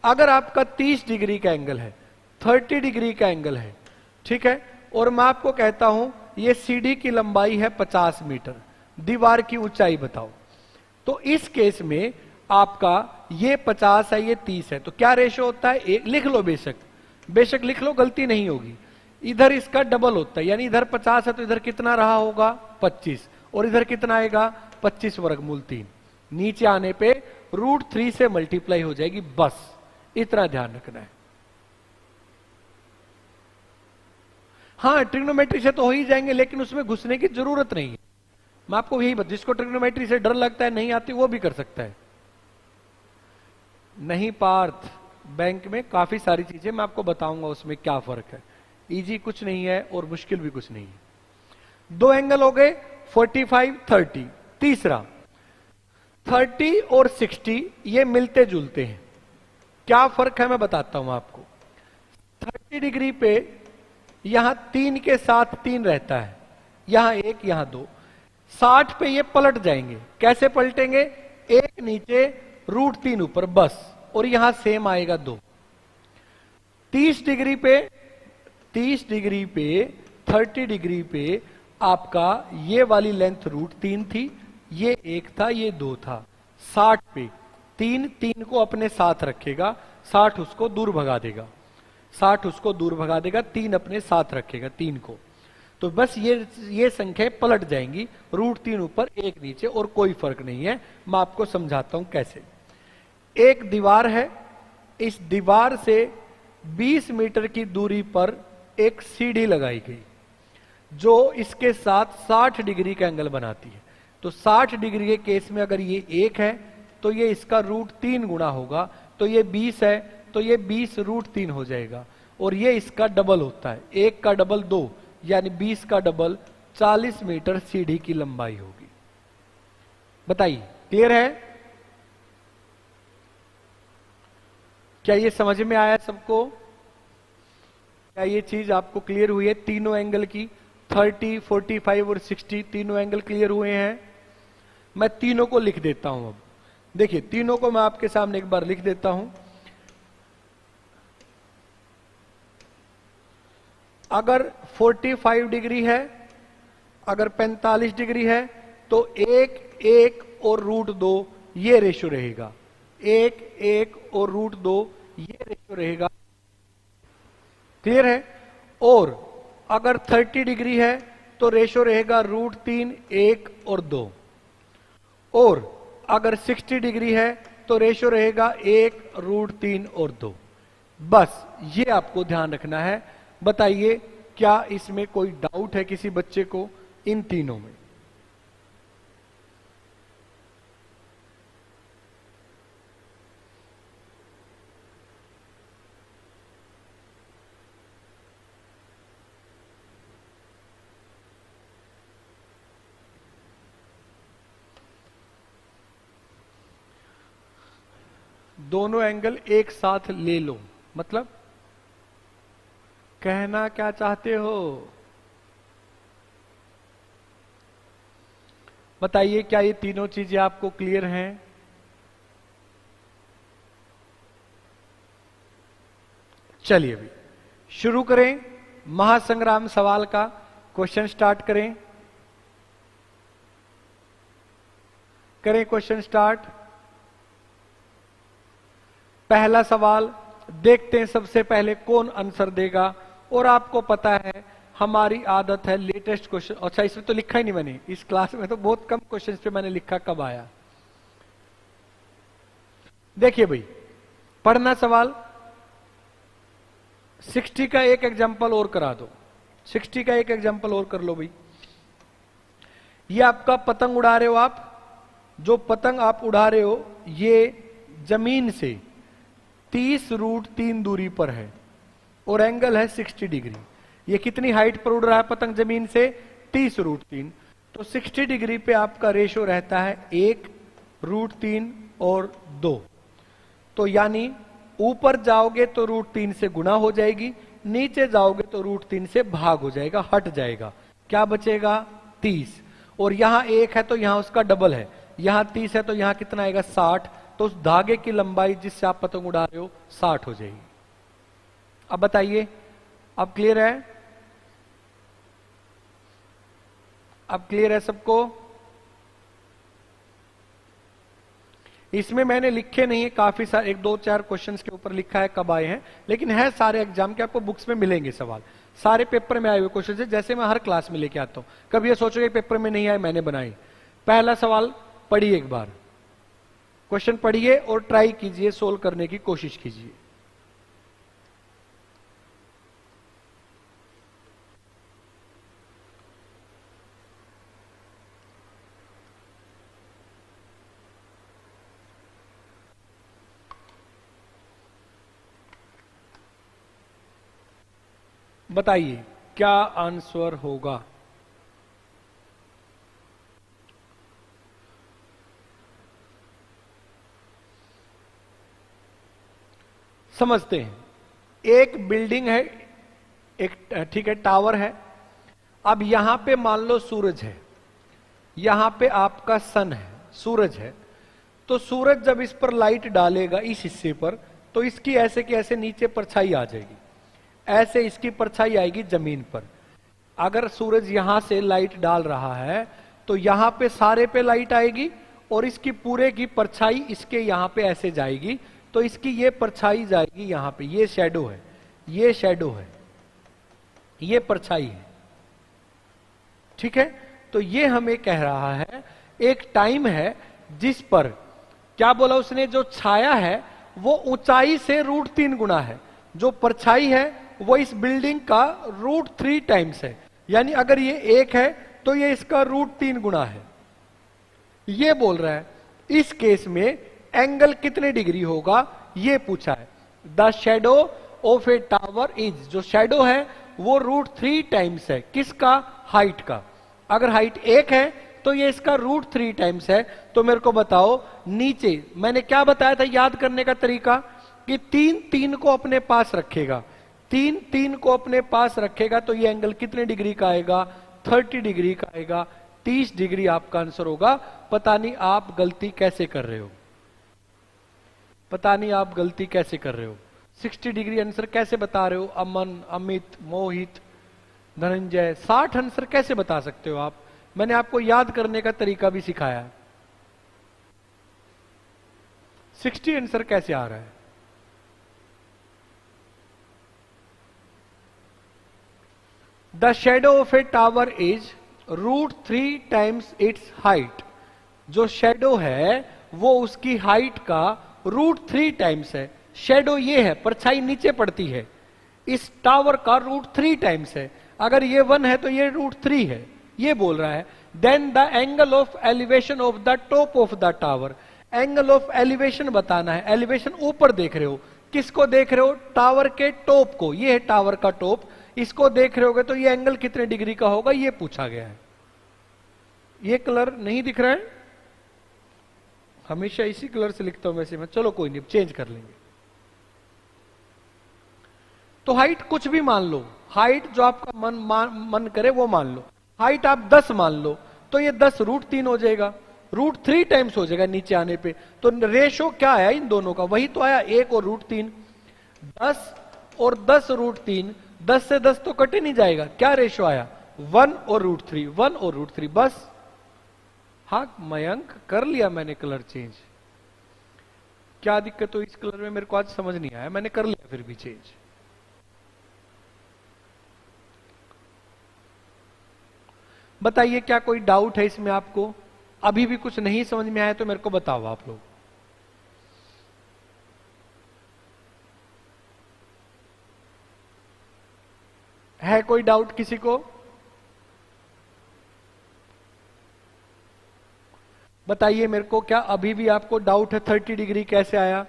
अगर आपका 30 डिग्री का एंगल है, 30 डिग्री का एंगल है, ठीक है, और मैं आपको कहता हूं ये सीडी की लंबाई है 50 मीटर, दीवार की ऊंचाई बताओ, तो इस केस में आपका ये 50 है, ये 30 है, तो क्या रेशो होता है, एक लिख लो, बेशक लिख लो, गलती नहीं होगी। इधर इसका डबल होता है, यानी इधर 50 है तो इधर कितना रहा होगा 25, और इधर कितना आएगा 25 वर्गमूल 3, नीचे आने पे √3 से मल्टीप्लाई हो जाएगी, बस इतना ध्यान रखना है। हाँ, ट्रिग्नोमेट्री से तो हो ही जाएंगे, लेकिन उसमें घुसने की जरूरत नहीं है। मैं आपको यही जिसको ट्रिग्नोमेट्री से डर लगता है, नहीं आती, वो भी कर सकता है। नहीं पार्थ, बैंक में काफी सारी चीजें मैं आपको बताऊंगा, उसमें क्या फर्क है। इजी कुछ नहीं है और मुश्किल भी कुछ नहीं है। दो एंगल हो गए 45, 30। तीसरा, 30 और 60 ये मिलते जुलते हैं। क्या फर्क है मैं बताता हूं आपको। 30 डिग्री पे यहां 3 के साथ 3 रहता है, यहां 1, यहां 2। 60 पे ये पलट जाएंगे। कैसे पलटेंगे, 1 नीचे √3 ऊपर, बस, और यहां सेम आएगा 2। 30 डिग्री पे 30 डिग्री पे आपका ये वाली लेंथ √3 थी, ये 1 था, ये 2 था। 60 पे 3 को अपने साथ रखेगा, 60 उसको दूर भगा देगा, 3 अपने साथ रखेगा 3 को। तो बस ये संख्याएं पलट जाएंगी, √3 ऊपर 1 नीचे, और कोई फर्क नहीं है। मैं आपको समझाता हूं कैसे। एक दीवार है, इस दीवार से 20 मीटर की दूरी पर एक सीढ़ी लगाई गई जो इसके साथ 60 डिग्री का एंगल बनाती है। तो 60 डिग्री के केस में अगर ये 1 है तो ये इसका √3 गुना होगा, तो ये 20 है तो ये 20 √3 हो जाएगा, और ये इसका डबल होता है, 1 का डबल 2, यानी 20 का डबल 40 मीटर सीढ़ी की लंबाई होगी। बताइए, क्लियर है? क्या ये समझ में आया सबको? क्या ये चीज आपको क्लियर हुई है? तीनों एंगल की 30, 45 और 60 तीनों एंगल क्लियर हुए हैं। मैं तीनों को लिख देता हूं। अब देखिए, तीनों को मैं आपके सामने एक बार लिख देता हूं। अगर 45 डिग्री है, अगर 45 डिग्री है तो 1 और √2 ये रेशो रहेगा, 1 और √2 ये रेशो रहेगा। क्लियर है? और अगर 30 डिग्री है तो रेशो रहेगा √3 1 और 2, और अगर 60 डिग्री है तो रेशो रहेगा 1 √3 और 2। बस ये आपको ध्यान रखना है। बताइए क्या इसमें कोई डाउट है किसी बच्चे को इन तीनों में? दोनों एंगल एक साथ ले लो, मतलब कहना क्या चाहते हो? बताइए क्या ये तीनों चीजें आपको क्लियर हैं? चलिए अभी शुरू करें महासंग्राम सवाल का क्वेश्चन स्टार्ट करें। Question start. पहला सवाल देखते हैं सबसे पहले कौन आंसर देगा। और आपको पता है हमारी आदत है लेटेस्ट क्वेश्चन, अच्छा इसमें तो लिखा ही नहीं मैंने, इस क्लास में तो बहुत कम क्वेश्चन पे मैंने लिखा कब आया। देखिए भाई पढ़ना सवाल। 60 का एक एग्जांपल और करा दो, 60 का एक एग्जांपल और कर लो भाई। ये आपका पतंग उड़ा रहे हो आप, जो पतंग आप उड़ा रहे हो ये जमीन से 30√3 दूरी पर है और एंगल है 60 डिग्री। ये कितनी हाइट पर उड़ रहा है पतंग जमीन से? 30√3। तो 60 डिग्री पे आपका रेशो रहता है 1√3 और 2। तो यानी ऊपर जाओगे तो √3 से गुणा हो जाएगी, नीचे जाओगे तो √3 से भाग हो जाएगा, हट जाएगा। क्या बचेगा? 30। और यहां 1 है तो यहां उसका डबल है, यहां 30 है तो यहां कितना आएगा? 60। तो उस धागे की लंबाई जिससे आप पतंग उड़ा रहे हो 60 हो जाएगी। अब बताइए, अब क्लियर है? अब क्लियर है सबको? इसमें मैंने लिखे नहीं है, काफी सारे 1-2-4 क्वेश्चंस के ऊपर लिखा है कब आए हैं, लेकिन है सारे एग्जाम के, आपको बुक्स में मिलेंगे सवाल, सारे पेपर में आए हुए क्वेश्चन है, जैसे मैं हर क्लास में लेके आता हूं। कभी ये सोचोगे पेपर में नहीं आए मैंने बनाई। पहला सवाल पढ़िए, एक बार क्वेश्चन पढ़िए और ट्राई कीजिए, सोल्व करने की कोशिश कीजिए। बताइए क्या आंसर होगा? समझते हैं। एक बिल्डिंग है, एक ठीक है टावर है। अब यहां पे मान लो सूरज है, यहां पे आपका सन है, सूरज है। तो सूरज जब इस पर लाइट डालेगा इस हिस्से पर, तो इसकी ऐसे की ऐसे नीचे परछाई आ जाएगी, ऐसे इसकी परछाई आएगी जमीन पर। अगर सूरज यहां से लाइट डाल रहा है तो यहां पे सारे पे लाइट आएगी और इसकी पूरे की परछाई इसके यहां पे ऐसे जाएगी, तो इसकी ये परछाई जाएगी यहां पे, ये शैडो है, ये शैडो है, ये परछाई है। ठीक है? तो ये हमें कह रहा है एक टाइम है जिस पर, क्या बोला उसने, जो छाया है वो ऊंचाई से √3 गुना है, जो परछाई है वो इस बिल्डिंग का √3 टाइम्स है। यानी अगर ये 1 है तो ये इसका √3 गुना है। ये बोल रहा है इस केस में एंगल कितने डिग्री होगा, ये पूछा है। The shadow of a tower is, जो शेडो है वो √3 टाइम्स है किसका? हाइट का। अगर हाइट 1 है तो ये इसका √3 टाइम्स है। तो मेरे को बताओ नीचे मैंने क्या बताया था याद करने का तरीका, कि 3 को अपने पास रखेगा, 3 को अपने पास रखेगा तो ये एंगल कितने डिग्री का आएगा? 30 डिग्री का आएगा। 30 डिग्री आपका आंसर होगा। पता नहीं आप गलती कैसे कर रहे हो, पता नहीं आप गलती कैसे कर रहे हो। 60 डिग्री आंसर कैसे बता रहे हो? अमन, अमित, मोहित, धनंजय 60 आंसर कैसे बता सकते हो आप? मैंने आपको याद करने का तरीका भी सिखाया। 60 आंसर कैसे आ रहा है? The shadow of a tower is √3 times it's height. जो शेडो है वो उसकी हाइट का √3 टाइम्स है। शेडो ये है, परछाई नीचे पड़ती है, इस टावर का √3 टाइम्स है। अगर ये 1 है तो ये √3 है, ये बोल रहा है। Then the angle of elevation of the top of the tower. Angle of elevation बताना है। एलिवेशन ऊपर देख रहे हो, किसको देख रहे हो? टावर के टॉप को। ये है टावर का टॉप, इसको देख रहे होगे तो ये एंगल कितने डिग्री का होगा, ये पूछा गया है। ये कलर नहीं दिख रहा है, हमेशा इसी कलर से लिखता हूं वैसे मैं। चलो कोई नहीं, चेंज कर लेंगे। तो हाइट कुछ भी मान लो, हाइट जो आपका मन करे वो मान लो। हाइट आप 10 मान लो तो ये 10 √3 हो जाएगा, √3 टाइम्स हो जाएगा नीचे आने पे। तो रेशो क्या आया इन दोनों का? वही तो आया, 1 और √3। 10 और 10 √3, 10 से 10 तो कटे नहीं जाएगा। क्या रेशो आया? 1 और √3, 1 और √3, बस। हाँ मयंक, कर लिया मैंने कलर चेंज। क्या दिक्कत हो इस कलर में? मेरे को आज समझ नहीं आया, मैंने कर लिया फिर भी चेंज। बताइए क्या कोई डाउट है इसमें आपको? अभी भी कुछ नहीं समझ में आया तो मेरे को बताओ आप लोग। है कोई डाउट किसी को? बताइए मेरे को, क्या अभी भी आपको डाउट है 30 डिग्री कैसे आया?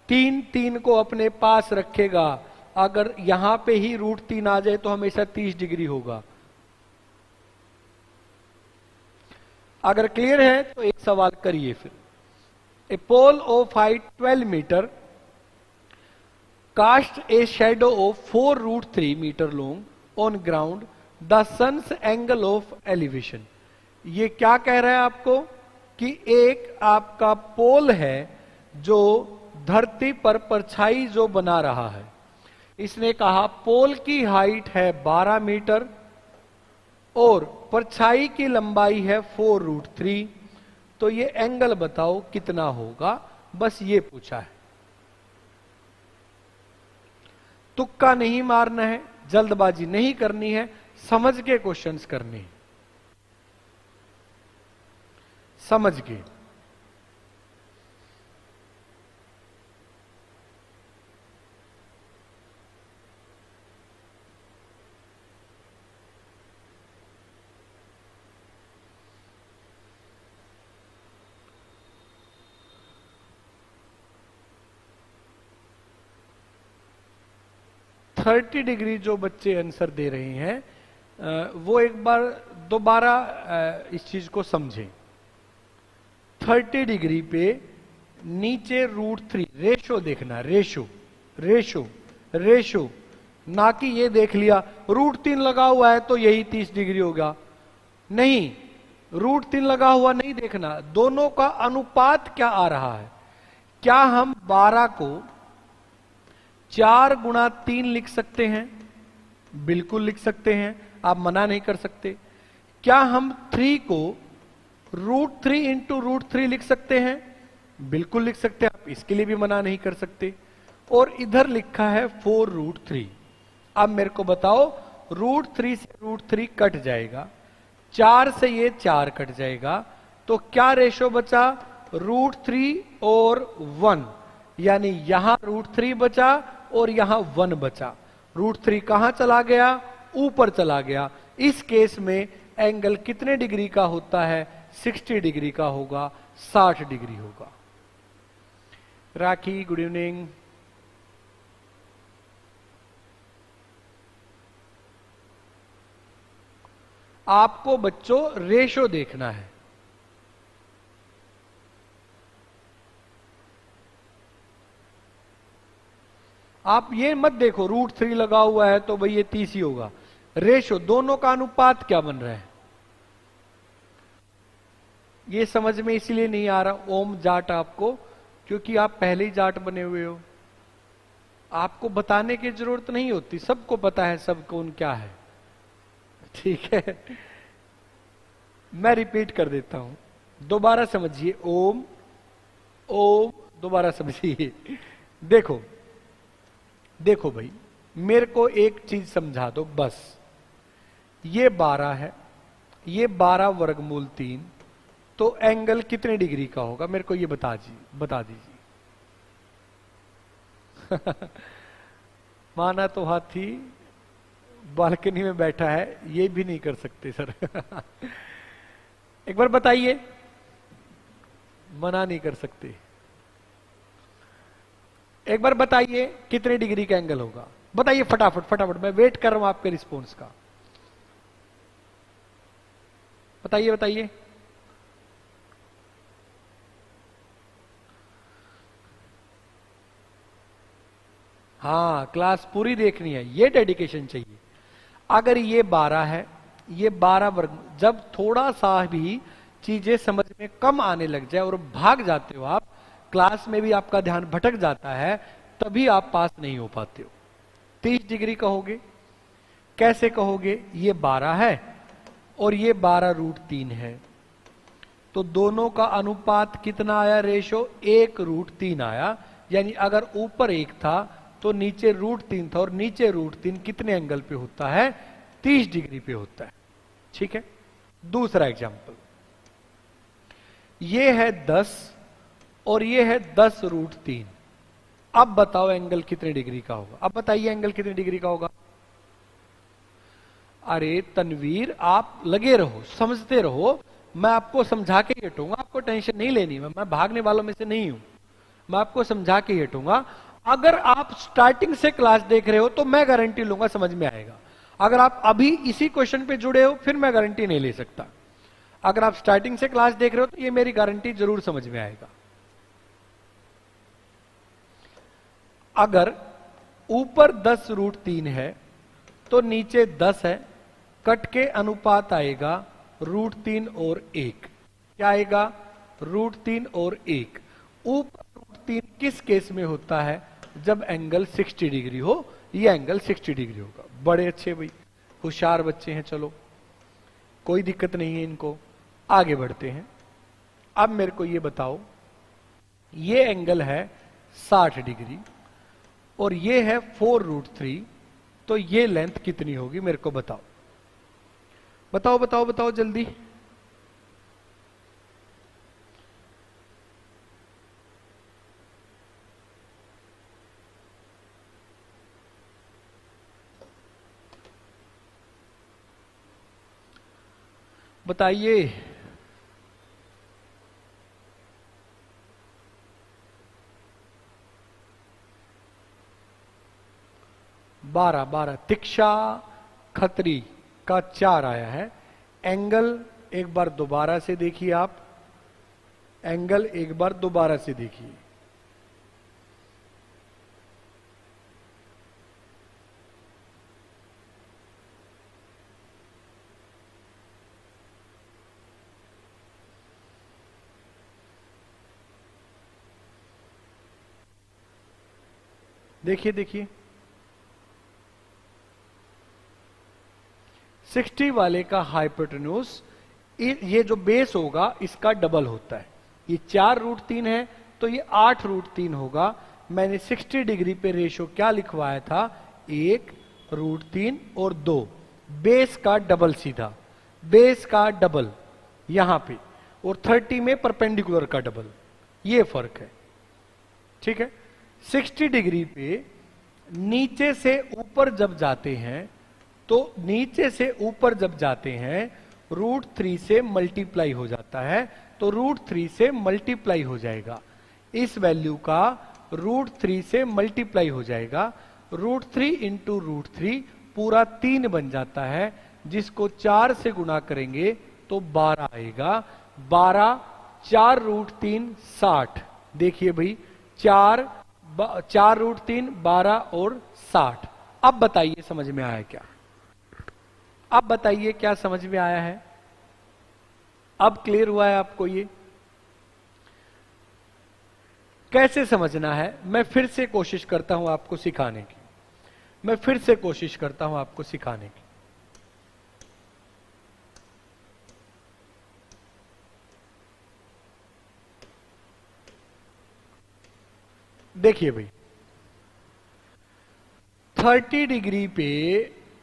3 को अपने पास रखेगा, अगर यहां पे ही √3 आ जाए तो हमेशा 30 डिग्री होगा। अगर क्लियर है तो एक सवाल करिए फिर। A pole of height 12 metre cast a shadow of 4 √3 metre long on ground, the sun's angle of elevation. ये क्या कह रहा है आपको? कि एक आपका पोल है जो धरती पर परछाई जो बना रहा है। इसने कहा पोल की हाइट है 12 मीटर और परछाई की लंबाई है 4 √3। तो ये एंगल बताओ कितना होगा, बस ये पूछा है। तुक्का नहीं मारना है, जल्दबाजी नहीं करनी है, समझ के क्वेश्चंस करने हैं, समझ के। थर्टी डिग्री जो बच्चे आंसर दे रहे हैं वो एक बार दोबारा इस चीज को समझें। 30 डिग्री पे नीचे √3 रेशो देखना, रेशो रेशो रेशो, ना कि ये देख लिया √3 लगा हुआ है तो यही 30 डिग्री होगा। नहीं, √3 लगा हुआ नहीं देखना, दोनों का अनुपात क्या आ रहा है। क्या हम 12 को 4 × 3 लिख सकते हैं? बिल्कुल लिख सकते हैं, आप मना नहीं कर सकते। क्या हम 3 को √3 × √3 लिख सकते हैं? बिल्कुल लिख सकते हैं, आप इसके लिए भी मना नहीं कर सकते। और इधर लिखा है 4 √3। अब मेरे को बताओ, √3 से √3 कट जाएगा, 4 से ये 4 कट जाएगा, तो क्या रेशो बचा? √3 और 1, यानी यहां √3 बचा और यहां 1 बचा। √3 कहां चला गया? ऊपर चला गया। इस केस में एंगल कितने डिग्री का होता है? 60 डिग्री का होगा, 60 डिग्री होगा। राखी, गुड इवनिंग। आपको बच्चों रेशो देखना है। आप ये मत देखो √3 लगा हुआ है तो भाई ये 30 ही होगा। रेशो, दोनों का अनुपात क्या बन रहा है, ये समझ में इसलिए नहीं आ रहा ओम जाट आपको, क्योंकि आप पहले ही जाट बने हुए हो। आपको बताने की जरूरत नहीं होती, सबको पता है सब कौन क्या है। ठीक है, मैं रिपीट कर देता हूं, दोबारा समझिए। ओम ओम, दोबारा समझिए। देखो देखो भाई, मेरे को एक चीज समझा दो बस। ये 12 है, ये 12 वर्गमूल 3, तो एंगल कितने डिग्री का होगा मेरे को ये बता दीजिए। माना तो हाथी बालकनी में बैठा है, ये भी नहीं कर सकते सर। एक बार बताइए, मना नहीं कर सकते। एक बार बताइए कितने डिग्री का एंगल होगा, बताइए फटाफट फटाफट, मैं वेट कर रहा हूं आपके रिस्पॉन्स का। बताइए बताइए। हाँ, क्लास पूरी देखनी है, ये डेडिकेशन चाहिए। अगर ये 12 है, ये 12 वर्ग, जब थोड़ा सा भी चीजें समझ में कम आने लग जाए और भाग जाते हो आप, क्लास में भी आपका ध्यान भटक जाता है, तभी आप पास नहीं हो पाते हो। 30 डिग्री कहोगे, कैसे कहोगे? ये 12 है और ये 12√3 है, तो दोनों का अनुपात कितना आया? रेशो 1√3 आया। यानी अगर ऊपर 1 था तो नीचे √3 था, और नीचे √3 कितने एंगल पे होता है? 30 डिग्री पे होता है। ठीक है, दूसरा एग्जांपल, ये है 10 और ये है 10√3। अब बताओ एंगल कितने डिग्री का होगा? अब बताइए एंगल कितने डिग्री का होगा? अरे तनवीर, आप लगे रहो, समझते रहो, मैं आपको समझा के ही हटूंगा, आपको टेंशन नहीं लेनी। मैं भागने वालों में से नहीं हूं, मैं आपको समझा के ही हटूंगा। अगर आप स्टार्टिंग से क्लास देख रहे हो तो मैं गारंटी लूंगा समझ में आएगा। अगर आप अभी इसी क्वेश्चन पे जुड़े हो फिर मैं गारंटी नहीं ले सकता। अगर आप स्टार्टिंग से क्लास देख रहे हो तो ये मेरी गारंटी जरूर समझ में आएगा। अगर ऊपर 10√3 है तो नीचे 10 है, कट के अनुपात आएगा √3 और 1। क्या आएगा? √3 और 1। ऊपर √3 किस केस में होता है? जब एंगल 60 डिग्री हो, ये एंगल 60 डिग्री होगा। बड़े अच्छे भाई, होशियार बच्चे हैं, चलो कोई दिक्कत नहीं है इनको। आगे बढ़ते हैं। अब मेरे को ये बताओ, ये एंगल है 60 डिग्री और ये है 4√3, तो ये लेंथ कितनी होगी मेरे को बताओ। बताओ बताओ बताओ जल्दी। बताइए। 12 तिक्षा खत्री का 4 आया है। एंगल एक बार दोबारा से देखिए आप, एंगल एक बार दोबारा से देखिए। देखिए देखिए, 60 वाले का हाइपोटेन्यूज, ये जो बेस होगा इसका डबल होता है। ये 4√3 है तो ये 8√3 होगा। मैंने 60 डिग्री पे रेशो क्या लिखवाया था? 1√3 और 2, बेस का डबल, सीधा बेस का डबल यहां पे, और 30 में परपेंडिकुलर का डबल, ये फर्क है। ठीक है, 60 डिग्री पे नीचे से ऊपर जब जाते हैं, तो नीचे से ऊपर जब जाते हैं √3 से मल्टीप्लाई हो जाता है, तो √3 से मल्टीप्लाई हो जाएगा। इस वैल्यू का √3 से मल्टीप्लाई हो जाएगा। √3 इंटू √3 पूरा 3 बन जाता है, जिसको 4 से गुणा करेंगे तो 12 आएगा। 12 4√3 60। देखिए भाई, 4√3 12 और 60। अब बताइए समझ में आया क्या? अब बताइए क्या समझ में आया है? अब क्लियर हुआ है आपको? ये कैसे समझना है मैं फिर से कोशिश करता हूं आपको सिखाने की। मैं फिर से कोशिश करता हूं आपको सिखाने की। देखिए भाई, 30 डिग्री पे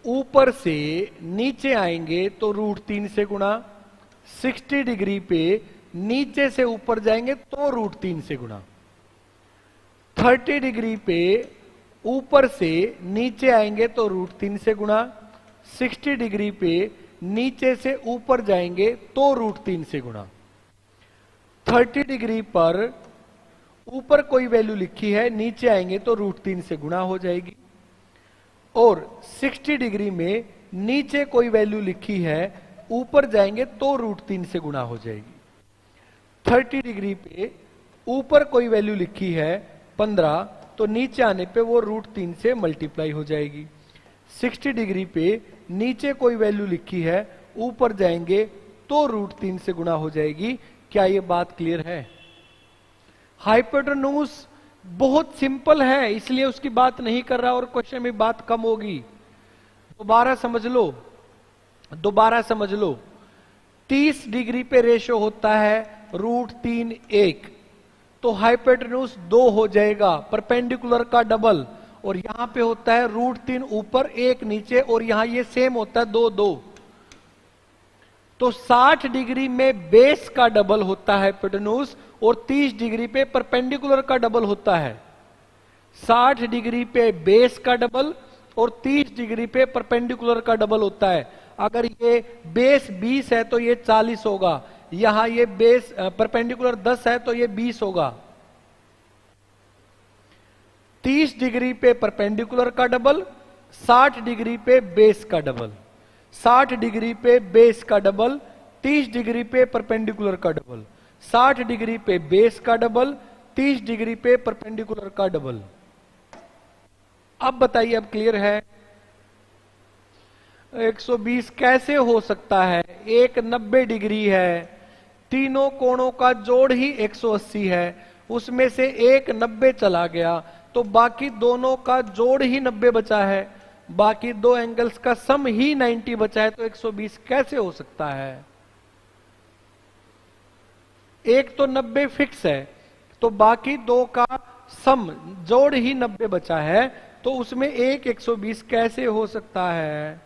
ऊपर से नीचे आएंगे तो √3 से गुणा, 60 डिग्री पे नीचे से ऊपर जाएंगे तो √3 से गुणा, 30 डिग्री पे ऊपर से नीचे आएंगे तो √3 से गुणा, 60 डिग्री पे नीचे से ऊपर जाएंगे तो √3 से गुणा। 30 डिग्री पर ऊपर कोई वैल्यू लिखी है, नीचे आएंगे तो √3 से गुणा हो जाएगी, और 60 डिग्री में नीचे कोई वैल्यू लिखी है, ऊपर जाएंगे तो √3 से गुणा हो जाएगी। 30 डिग्री पे ऊपर कोई वैल्यू लिखी है 15, तो नीचे आने पे वो √3 से मल्टीप्लाई हो जाएगी। 60 डिग्री पे नीचे कोई वैल्यू लिखी है, ऊपर जाएंगे तो √3 से गुणा हो जाएगी। क्या ये बात क्लियर है? हाइपोटेन्यूज बहुत सिंपल है, इसलिए उसकी बात नहीं कर रहा और क्वेश्चन में बात कम होगी। दोबारा समझ लो, दोबारा समझ लो। 30 डिग्री पे रेशो होता है √3 1, तो हाइपोटेन्यूज 2 हो जाएगा, परपेंडिकुलर का डबल, और यहां पे होता है √3 ऊपर 1 नीचे, और यहां ये सेम होता है 2 2। तो 60 डिग्री में बेस का डबल होता है हाइपोटेन्यूज, और 30 डिग्री पे परपेंडिकुलर का डबल होता है। 60 डिग्री पे बेस का डबल और 30 डिग्री पे परपेंडिकुलर का डबल होता है। अगर ये बेस 20 है तो ये 40 होगा, यहां ये बेस परपेंडिकुलर 10 है तो ये 20 होगा। 30 डिग्री पे परपेंडिकुलर का डबल, 60 डिग्री पे बेस का डबल, 60 डिग्री पे बेस का डबल, 30 डिग्री पे परपेंडिकुलर का डबल, 60 डिग्री पे बेस का डबल, 30 डिग्री पे परपेंडिकुलर का डबल। अब बताइए, अब क्लियर है? 120 कैसे हो सकता है? एक 90 डिग्री है, तीनों कोणों का जोड़ ही 180 है, उसमें से एक 90 चला गया तो बाकी दोनों का जोड़ ही 90 बचा है, बाकी दो एंगल्स का सम ही 90 बचा है, तो 120 कैसे हो सकता है? एक तो 90 फिक्स है, तो बाकी दो का सम जोड़ ही 90 बचा है, तो उसमें एक 120 कैसे हो सकता है?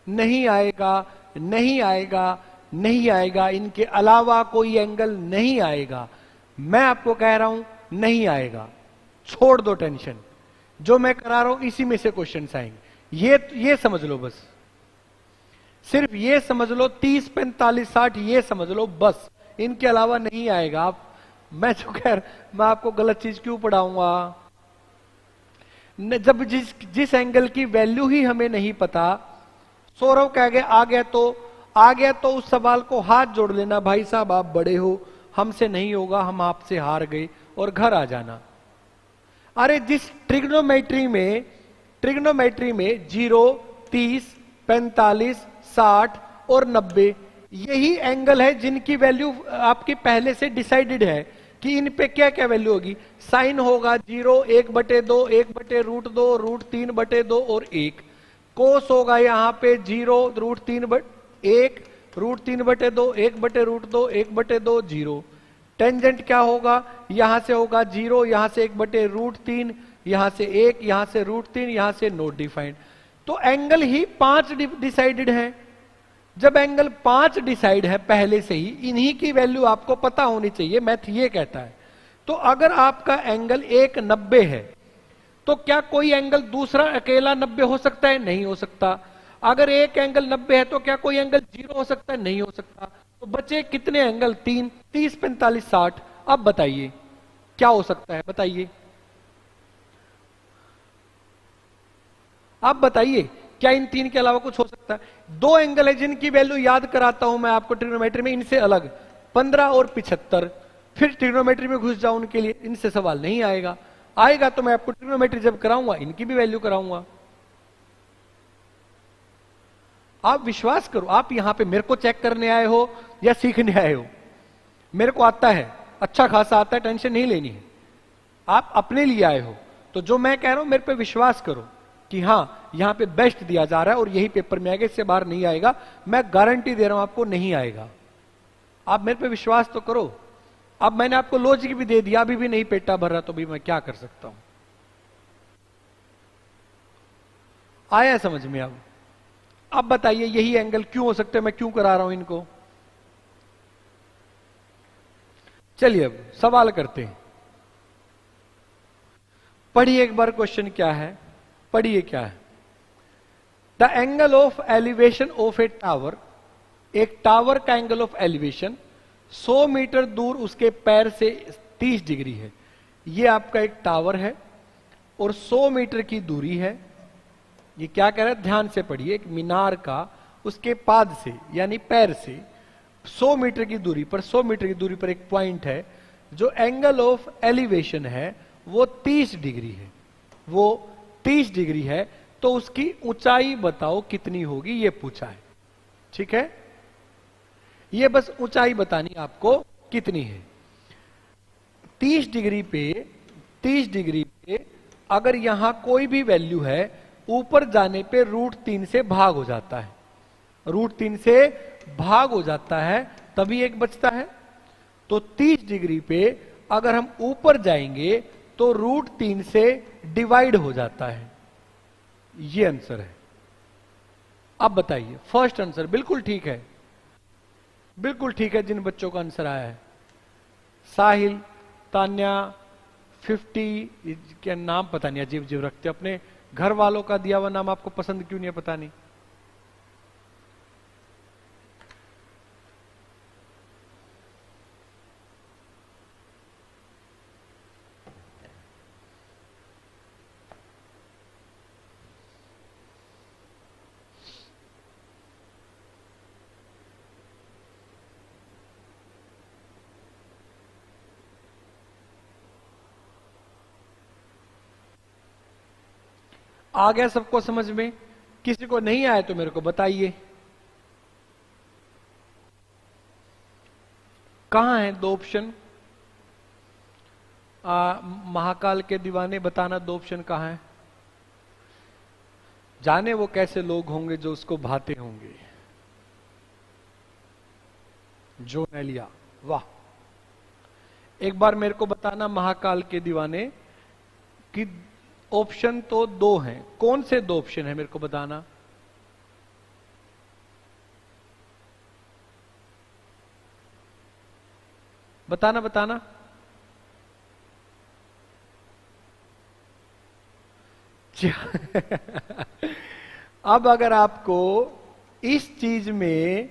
नहीं आएगा, नहीं आएगा, नहीं आएगा, इनके अलावा कोई एंगल नहीं आएगा। मैं आपको कह रहा हूं नहीं आएगा, छोड़ दो टेंशन, जो मैं करा रहा हूं इसी में से क्वेश्चन आएंगे। ये समझ लो, बस सिर्फ ये समझ लो, 30 45 60 ये समझ लो बस, इनके अलावा नहीं आएगा। आप मैं जो कह मैं आपको गलत चीज क्यों पढ़ाऊंगा? जब जिस एंगल की वैल्यू ही हमें नहीं पता, सौरव कह गए आ गया तो उस सवाल को हाथ जोड़ लेना, भाई साहब आप बड़े हो, हमसे नहीं होगा, हम आपसे हार गए, और घर आ जाना। अरे जिस ट्रिग्नोमेट्री में 0 30 45 60 और 90 यही एंगल है जिनकी वैल्यू आपकी पहले से डिसाइडेड है कि इन पे क्या क्या वैल्यू होगी। साइन होगा 0 1/2 1/√2 √3/2 और 1। कोस होगा यहां पे 0 √3/1 √3/2 1/√2 1/2 0। टेंजेंट क्या होगा? यहां से होगा 0, यहां से 1/√3, यहां से 1, यहां से √3, यहां से नोट डिफाइंड। तो एंगल ही 5 डिसाइडेड है। जब एंगल 5 डिसाइड है पहले से ही, इन्हीं की वैल्यू आपको पता होनी चाहिए, मैथ ये कहता है। तो अगर आपका एंगल 190 है, तो क्या कोई एंगल दूसरा अकेला 90 हो सकता है? नहीं हो सकता। अगर एक एंगल 90 है तो क्या कोई एंगल 0 हो सकता है? नहीं हो सकता। तो बचे कितने एंगल? 3, 30 45 60। अब बताइए क्या हो सकता है? बताइए, अब बताइए, क्या इन 3 के अलावा कुछ हो सकता है? 2 एंगल है जिनकी वैल्यू याद कराता हूं मैं आपको ट्रिग्नोमेट्री में, इनसे अलग 15 और 75। फिर ट्रिग्नोमेट्री में घुस जाऊं उनके लिए, इनसे सवाल नहीं आएगा। आएगा तो मैं आपको ट्रिग्नोमेट्री जब कराऊंगा इनकी भी वैल्यू कराऊंगा। आप विश्वास करो, आप यहां पे मेरे को चेक करने आए हो या सीखने आए हो? मेरे को आता है, अच्छा खासा आता है, टेंशन नहीं लेनी है। आप अपने लिए आए हो, तो जो मैं कह रहा हूं मेरे पे विश्वास करो कि हाँ यहां पे बेस्ट दिया जा रहा है और यही पेपर में आएगा, इससे बाहर नहीं आएगा, मैं गारंटी दे रहा हूं आपको नहीं आएगा। आप मेरे पे विश्वास तो करो। अब मैंने आपको लॉजिक भी दे दिया, अभी भी नहीं पेटा भर रहा, तो भी मैं क्या कर सकता हूं। आया समझ में? अब बताइए यही एंगल क्यों हो सकते हैं, मैं क्यों करा रहा हूं इनको। चलिए अब सवाल करते हैं। पढ़िए एक बार क्वेश्चन क्या है, पढ़िए क्या है। The angle of elevation of a tower, एक टावर का एंगल ऑफ एलिवेशन 100 मीटर दूर उसके पैर से 30 डिग्री है। यह आपका एक टावर है और 100 मीटर की दूरी है। ये क्या कह रहा है, ध्यान से पढ़िए। एक मीनार का उसके पाद से यानी पैर से 100 मीटर की दूरी पर, 100 मीटर की दूरी पर एक पॉइंट है, जो एंगल ऑफ एलिवेशन है वो 30 डिग्री है, वो 30 डिग्री है। तो उसकी ऊंचाई बताओ कितनी होगी, ये पूछा है। ठीक है, ये बस ऊंचाई बतानी आपको कितनी है। 30 डिग्री पे, 30 डिग्री पे अगर यहां कोई भी वैल्यू है, ऊपर जाने पे √3 से भाग हो जाता है, √3 से भाग हो जाता है, तभी एक बचता है। तो 30 डिग्री पे अगर हम ऊपर जाएंगे तो √3 से डिवाइड हो जाता है। ये आंसर है। अब बताइए, फर्स्ट आंसर बिल्कुल ठीक है, बिल्कुल ठीक है। जिन बच्चों का आंसर आया है, साहिल, तान्या, 50 क्या नाम पता नहीं, अजीब अजीब रखते, अपने घर वालों का दिया हुआ नाम आपको पसंद क्यों नहीं है पता नहीं। आ गया सबको समझ में? किसी को नहीं आया तो मेरे को बताइए। कहां है 2 ऑप्शन? महाकाल के दीवाने बताना 2 ऑप्शन कहां है। जाने वो कैसे लोग होंगे जो उसको भाते होंगे। जो ने लिया, वाह। एक बार मेरे को बताना महाकाल के दीवाने कि ऑप्शन तो 2 हैं, कौन से 2 ऑप्शन है मेरे को बताना। बताना बताना। अब अगर आपको इस चीज में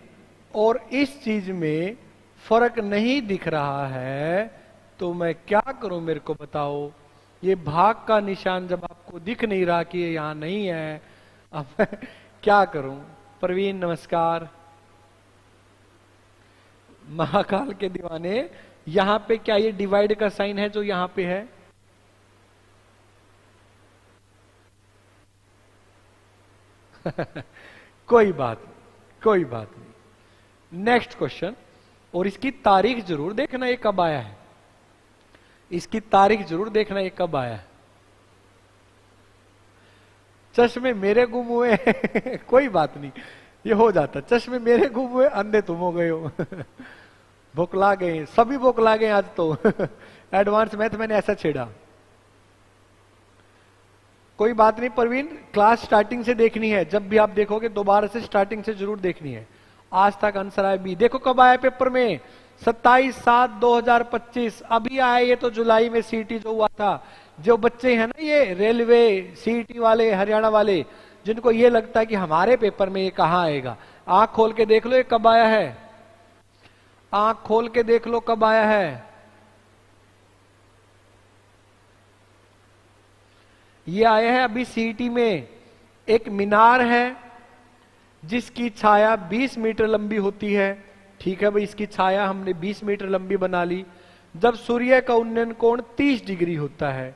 और इस चीज में फर्क नहीं दिख रहा है तो मैं क्या करूं, मेरे को बताओ। ये भाग का निशान जब आपको दिख नहीं रहा कि ये यहां नहीं है, अब मैं क्या करूं। प्रवीण नमस्कार। महाकाल के दीवाने, यहां पे क्या ये डिवाइड का साइन है जो यहां पे है? कोई बात नहीं, कोई बात नहीं। नेक्स्ट क्वेश्चन, और इसकी तारीख जरूर देखना ये कब आया है, इसकी तारीख जरूर देखना ये कब आया है। चश्मे मेरे गुम हुए कोई बात नहीं, ये हो जाता। चश्मे मेरे गुम हुए, अंधे तुम हो गए हो भुखला गए, सभी भुखला गए आज तो एडवांस मैथ मैंने ऐसा छेड़ा। कोई बात नहीं प्रवीण, क्लास स्टार्टिंग से देखनी है, जब भी आप देखोगे दोबारा से स्टार्टिंग से जरूर देखनी है। आज तक आंसर आया बी। देखो कब आया पेपर में, 27/7/2025। अभी आया ये तो जुलाई में सीटी जो हुआ था। जो बच्चे हैं ना ये रेलवे सीटी वाले, हरियाणा वाले, जिनको ये लगता है कि हमारे पेपर में ये कहां आएगा, आंख खोल के देख लो ये कब आया है, आंख खोल के देख लो कब आया है। ये आया है अभी सीटी में। एक मीनार है जिसकी छाया 20 मीटर लंबी होती है। ठीक है भाई, इसकी छाया हमने 20 मीटर लंबी बना ली। जब सूर्य का उन्नयन कोण 30 डिग्री होता है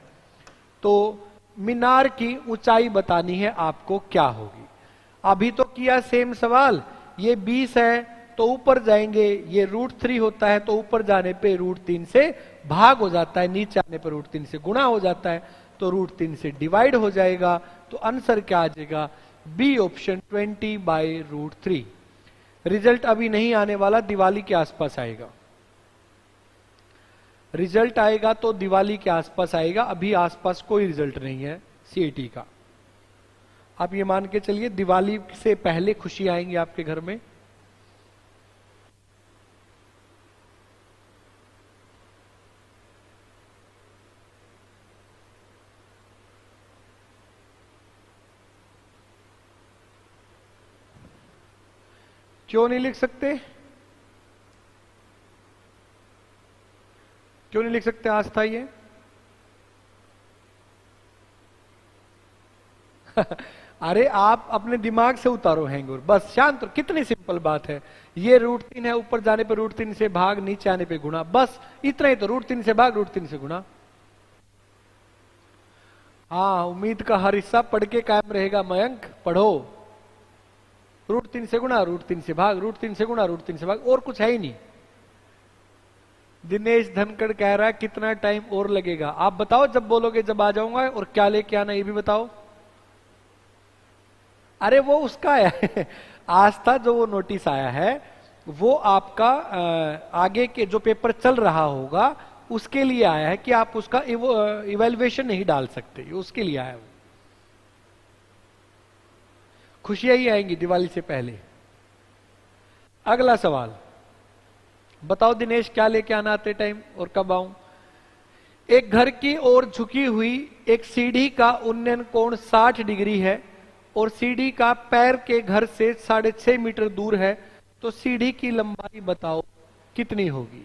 तो मीनार की ऊंचाई बतानी है आपको क्या होगी। अभी तो किया सेम सवाल, ये 20 है तो ऊपर जाएंगे, ये √3 होता है, तो ऊपर जाने पे √3 से भाग हो जाता है, नीचे आने पर √3 से गुणा हो जाता है, तो √3 से डिवाइड हो जाएगा। तो आंसर क्या आ जाएगा? B option 20/√3। रिजल्ट अभी नहीं आने वाला, दिवाली के आसपास आएगा। रिजल्ट आएगा तो दिवाली के आसपास आएगा, अभी आसपास कोई रिजल्ट नहीं है सीईटी का। आप ये मान के चलिए दिवाली से पहले खुशी आएंगी आपके घर में। क्यों नहीं लिख सकते? क्यों नहीं लिख सकते? आस्था ये अरे आप अपने दिमाग से उतारो हैंगुर, बस शांत। कितनी सिंपल बात है, ये √3 है, ऊपर जाने पे √3 से भाग, नीचे आने पे गुणा, बस इतना ही तो। √3 से भाग, √3 से गुणा। हाँ, उम्मीद का हर हिस्सा पढ़ के कायम रहेगा मयंक, पढ़ो। √3 से गुणा, √3 से भाग, √3 से गुणा, √3 से भाग, और कुछ है ही नहीं। दिनेश धनखड़ कह रहा है कितना टाइम और लगेगा? आप बताओ जब बोलोगे, जब आ जाऊंगा। और क्या लेके आना ये भी बताओ। अरे वो उसका है आस्था, जो वो नोटिस आया है वो आपका आगे के जो पेपर चल रहा होगा उसके लिए आया है कि आप उसका इवेल्युएशन नहीं डाल सकते, उसके लिए आया है। खुशियां ही आएंगी दिवाली से पहले। अगला सवाल बताओ दिनेश, क्या लेके आना आते टाइम और कब आऊं? एक घर की ओर झुकी हुई एक सीढ़ी का उन्नयन कोण 60 डिग्री है और सीढ़ी का पैर के घर से 6.5 मीटर दूर है, तो सीढ़ी की लंबाई बताओ कितनी होगी?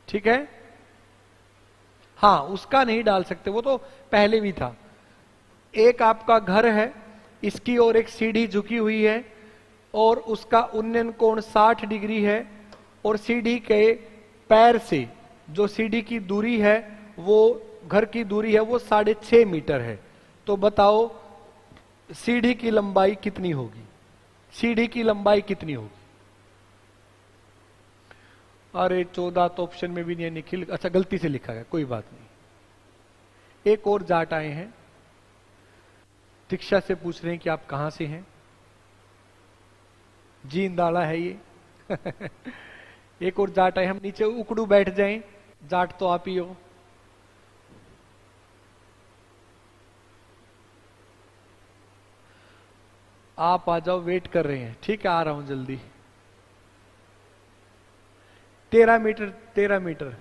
ठीक है, हाँ उसका नहीं डाल सकते, वो तो पहले भी था। एक आपका घर है, इसकी ओर एक सीढ़ी झुकी हुई है और उसका उन्नयन कोण 60 डिग्री है और सीढ़ी के पैर से जो सीढ़ी की दूरी है, वो घर की दूरी है, वो 6.5 मीटर है। तो बताओ सीढ़ी की लंबाई कितनी होगी? सीढ़ी की लंबाई कितनी होगी? अरे 14 तो ऑप्शन में भी नहीं है निखिल। अच्छा गलती से लिखा गया, कोई बात नहीं। एक और जाट आए हैं, दीक्षा से पूछ रहे हैं कि आप कहां से हैं। जींदाड़ा है ये एक और जाट आए, हम नीचे उकड़ू बैठ जाएं, जाट तो आप ही हो। आप आ जाओ, वेट कर रहे हैं। ठीक है, आ रहा हूं जल्दी। 13 मीटर, 13 मीटर।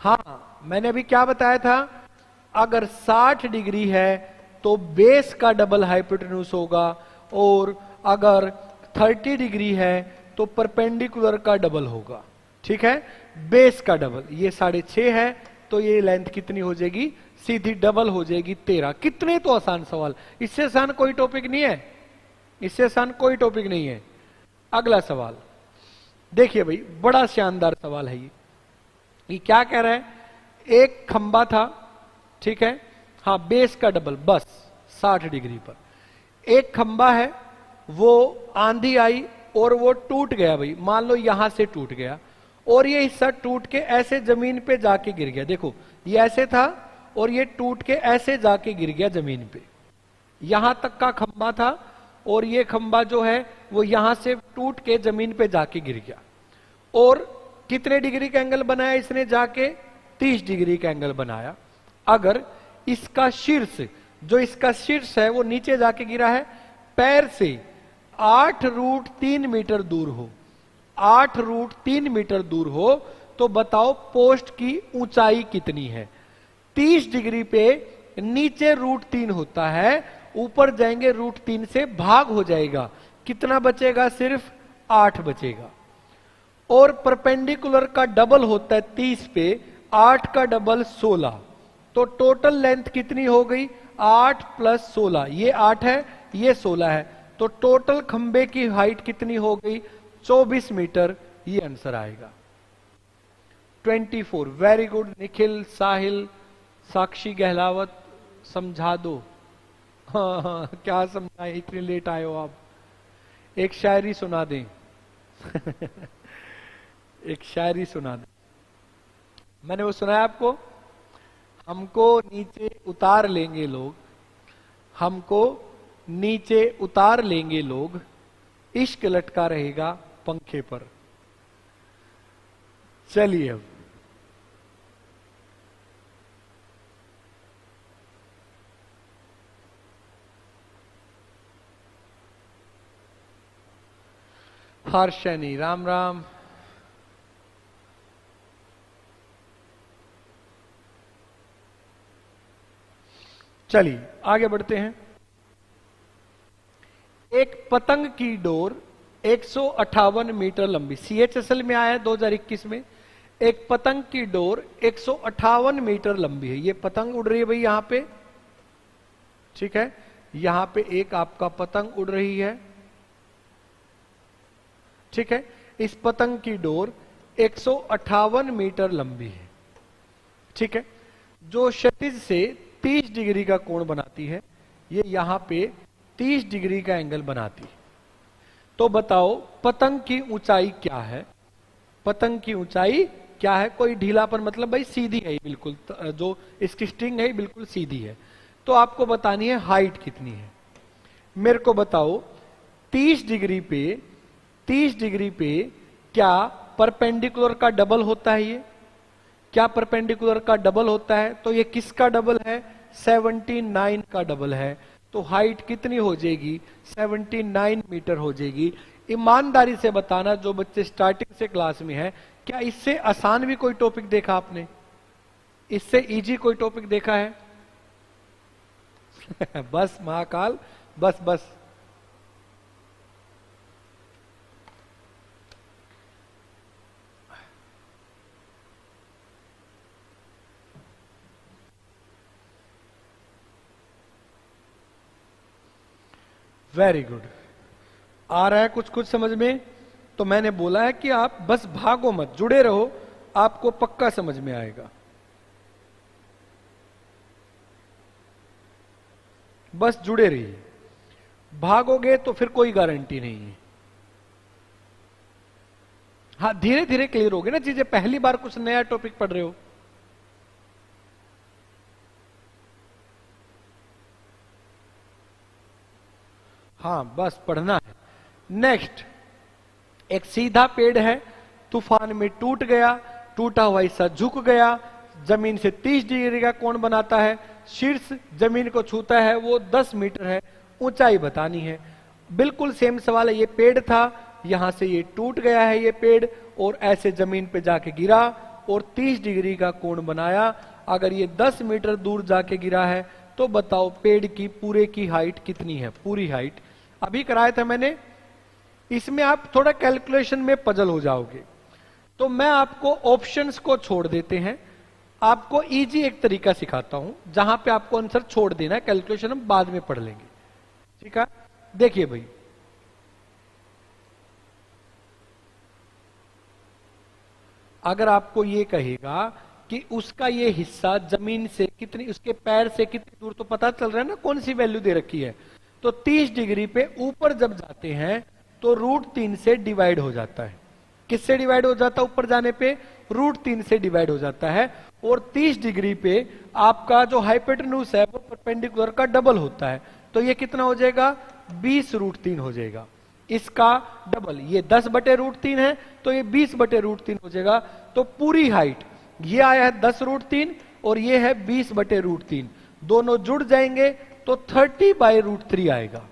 हाँ मैंने अभी क्या बताया था, अगर 60 डिग्री है तो बेस का डबल हाइपोटेन्यूज होगा, और अगर 30 डिग्री है तो परपेंडिकुलर का डबल होगा। ठीक है, बेस का डबल। ये 6.5 है तो ये लेंथ कितनी हो जाएगी? सीधी डबल हो जाएगी 13। कितने तो आसान सवाल, इससे आसान कोई टॉपिक नहीं है, इससे आसान कोई टॉपिक नहीं है। अगला सवाल देखिए भाई, बड़ा शानदार सवाल है ये क्या कह रहा है? एक खंबा था, ठीक है, हाँ बेस का डबल, बस 60 डिग्री पर एक खंबा है, वो आंधी आई और वो टूट गया भाई। मान लो यहां से टूट गया और ये हिस्सा टूट के ऐसे जमीन पे जाके गिर गया। देखो ये ऐसे था और ये टूट के ऐसे जाके गिर गया जमीन पे। यहां तक का खंबा था और ये खंबा जो है वो यहां से टूट के जमीन पे जाके गिर गया। और कितने डिग्री का एंगल बनाया इसने? जाके 30 डिग्री का एंगल बनाया। अगर इसका शीर्ष, जो इसका शीर्ष है वो नीचे जाके गिरा है, पैर से 8√3 मीटर दूर हो, 8√3 मीटर दूर हो, तो बताओ पोस्ट की ऊंचाई कितनी है? 30 डिग्री पे नीचे √3 होता है, ऊपर जाएंगे √3 से भाग हो जाएगा, कितना बचेगा? सिर्फ 8 बचेगा। और परपेंडिकुलर का डबल होता है 30 पे, 8 का डबल 16, तो टोटल लेंथ कितनी हो गई? 8 + 16, ये 8 है, ये 16 है, तो टोटल खंबे की हाइट कितनी हो गई? 24 मीटर। ये आंसर आएगा 24। वेरी गुड निखिल, साहिल, साक्षी गहलावत, समझा दो। हाँ क्या समझाए, इतने लेट आए हो आप। एक शायरी सुना दें। एक शायरी सुना दें। मैंने वो सुनाया आपको, हमको नीचे उतार लेंगे लोग, हमको नीचे उतार लेंगे लोग, इश्क लटका रहेगा पंखे पर। चलिए अब हर्षनी राम राम। चलिए आगे बढ़ते हैं। एक पतंग की डोर 158 मीटर लंबी, CHSL में आया है 2021 में। एक पतंग की डोर 158 मीटर लंबी है। ये पतंग उड़ रही है भाई यहां पे, ठीक है। यहां पे एक आपका पतंग उड़ रही है, ठीक है। इस पतंग की डोर 158 मीटर लंबी है, ठीक है। जो क्षैतिज से 30 डिग्री का कोण बनाती है, ये यहां पे 30 डिग्री का एंगल बनाती है। तो बताओ पतंग की ऊंचाई क्या है? पतंग की ऊंचाई क्या है? कोई ढीलापन मतलब भाई सीधी है बिल्कुल, जो इसकी स्ट्रिंग है बिल्कुल सीधी है। तो आपको बतानी है हाइट कितनी है। मेरे को बताओ 30 डिग्री पे, 30 डिग्री पे क्या परपेंडिकुलर का डबल होता है? ये क्या परपेंडिकुलर का डबल होता है? तो ये किसका डबल है? 79 का डबल है। तो हाइट कितनी हो जाएगी? 79 मीटर हो जाएगी। ईमानदारी से बताना जो बच्चे स्टार्टिंग से क्लास में है, क्या इससे आसान भी कोई टॉपिक देखा आपने? इससे इजी कोई टॉपिक देखा है? बस महाकाल, बस बस। वेरी गुड, आ रहा है कुछ कुछ समझ में। तो मैंने बोला है कि आप बस भागो मत, जुड़े रहो, आपको पक्का समझ में आएगा। बस जुड़े रहिए, भागोगे तो फिर कोई गारंटी नहीं है। हाँ, धीरे धीरे क्लियर होगी ना चीजें, पहली बार कुछ नया टॉपिक पढ़ रहे हो। हाँ बस पढ़ना है। नेक्स्ट, एक सीधा पेड़ है, तूफान में टूट गया, टूटा हुआ हिस्सा झुक गया, जमीन से 30 डिग्री का कोण बनाता है, शीर्ष जमीन को छूता है, वो 10 मीटर है, ऊंचाई बतानी है। बिल्कुल सेम सवाल है। ये पेड़ था, यहां से ये टूट गया है ये पेड़, और ऐसे जमीन पे जाके गिरा और 30 डिग्री का कोण बनाया। अगर ये 10 मीटर दूर जाके गिरा है तो बताओ पेड़ की पूरे की हाइट कितनी है? पूरी हाइट अभी कराया था मैंने। इसमें आप थोड़ा कैलकुलेशन में पजल हो जाओगे, तो मैं आपको ऑप्शंस को छोड़ देते हैं। आपको इजी एक तरीका सिखाता हूं जहां पे आपको आंसर छोड़ देना है, कैलकुलेशन हम बाद में पढ़ लेंगे, ठीक है। देखिए भाई, अगर आपको ये कहेगा कि उसका ये हिस्सा जमीन से कितनी, उसके पैर से कितनी दूर, तो पता चल रहा है ना कौन सी वैल्यू दे रखी है। तो 30 डिग्री पे ऊपर जब जाते हैं तो √3 से डिवाइड हो जाता है। किससे डिवाइड हो जाता है? ऊपर जाने पे √3 से डिवाइड हो जाता है। और 30 डिग्री पे आपका जो हाइपोटेन्यूज है वो परपेंडिकुलर का डबल होता है। तो ये कितना हो जाएगा? 20√3 हो जाएगा। इसका डबल, ये 10/√3 है, तो ये 20/√3 हो जाएगा। तो पूरी हाइट ये आया है 10√3 और ये है 20/√3, दोनों जुड़ जाएंगे तो 30/√3 आएगा।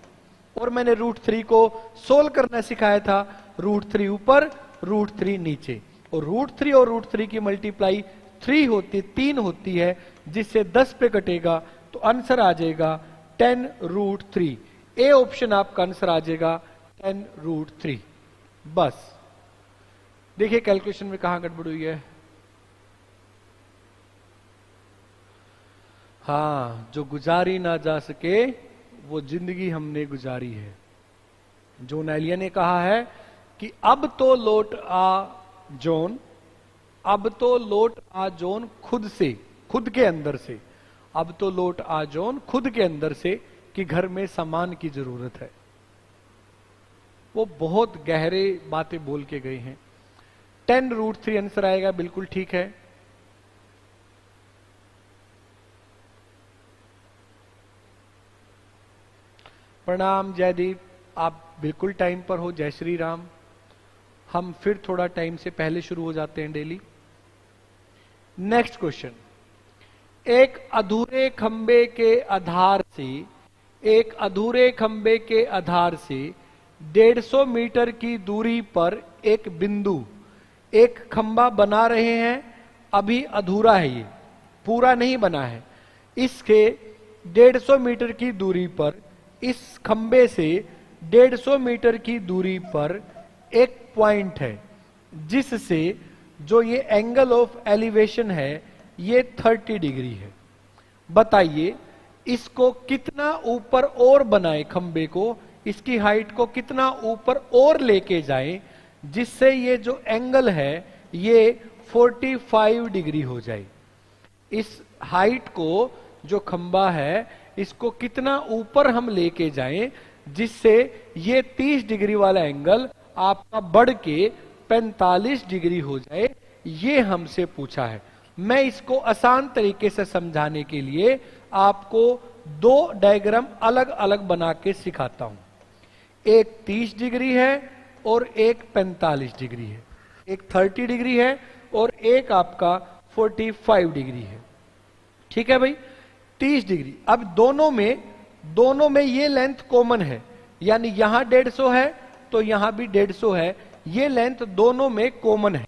और मैंने √3 को सोल्व करना सिखाया था। √3 ऊपर, √3 नीचे, और √3 और √3 की मल्टीप्लाई 3 होती है, जिससे 10 पे कटेगा तो आंसर आ जाएगा 10√3। ए ऑप्शन आपका आंसर आ जाएगा 10√3। बस देखिए कैलकुलेशन में कहां गड़बड़ हुई है। हाँ, जो गुजारी ना जा सके वो जिंदगी हमने गुजारी है। जॉन एलिया ने कहा है कि अब तो लौट आ जॉन, अब तो लौट आ जॉन खुद से, खुद के अंदर से। अब तो लौट आ जॉन खुद के अंदर से, कि घर में सामान की जरूरत है। वो बहुत गहरे बातें बोल के गए हैं। 10√3 आंसर आएगा, बिल्कुल ठीक है। प्रणाम जयदीप, आप बिल्कुल टाइम पर हो। जय श्री राम। हम फिर थोड़ा टाइम से पहले शुरू हो जाते हैं डेली। नेक्स्ट क्वेश्चन, एक अधूरे खंबे के आधार से, एक अधूरे खंबे के आधार से 150 मीटर की दूरी पर एक बिंदु, एक खंबा बना रहे हैं। अभी अधूरा है, ये पूरा नहीं बना है। इसके 150 मीटर की दूरी पर, इस खंबे से 150 मीटर की दूरी पर एक पॉइंट है जिससे जो ये एंगल ऑफ एलिवेशन है ये 30 डिग्री है। बताइए इसको कितना ऊपर और बनाए, खंबे को, इसकी हाइट को कितना ऊपर और लेके जाए जिससे ये जो एंगल है ये 45 डिग्री हो जाए। इस हाइट को, जो खंबा है, इसको कितना ऊपर हम लेके जाएं जिससे ये 30 डिग्री वाला एंगल आपका बढ़ के 45 डिग्री हो जाए, ये हमसे पूछा है। मैं इसको आसान तरीके से समझाने के लिए आपको दो डायग्राम अलग अलग बना के सिखाता हूं। एक 30 डिग्री है और एक 45 डिग्री है। एक 30 डिग्री है और एक आपका 45 डिग्री है। ठीक है भाई, 30 डिग्री। अब दोनों में ये लेंथ कॉमन है, यानी यहां 150 है तो यहां भी 150 है। ये लेंथ दोनों में कॉमन है।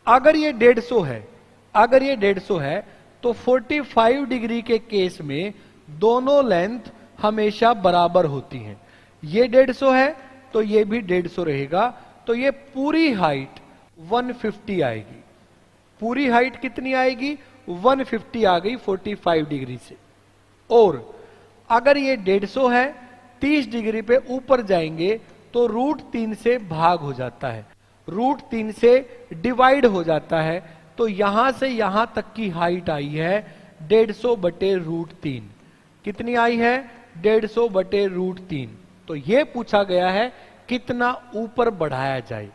अगर ये 150 है तो 45 डिग्री के केस में दोनों लेंथ हमेशा बराबर होती हैं। ये 150 है तो ये भी 150 रहेगा, तो ये पूरी हाइट 150 आएगी। पूरी हाइट कितनी आएगी? 150 आ गई 45 डिग्री से। और अगर ये 150 है, 30 डिग्री पे ऊपर जाएंगे तो √3 से भाग हो जाता है, √3 से डिवाइड हो जाता है। तो यहां से यहां तक की हाइट आई है 150/√3। कितनी आई है? 150/√3। तो यह पूछा गया है कितना ऊपर बढ़ाया जाए।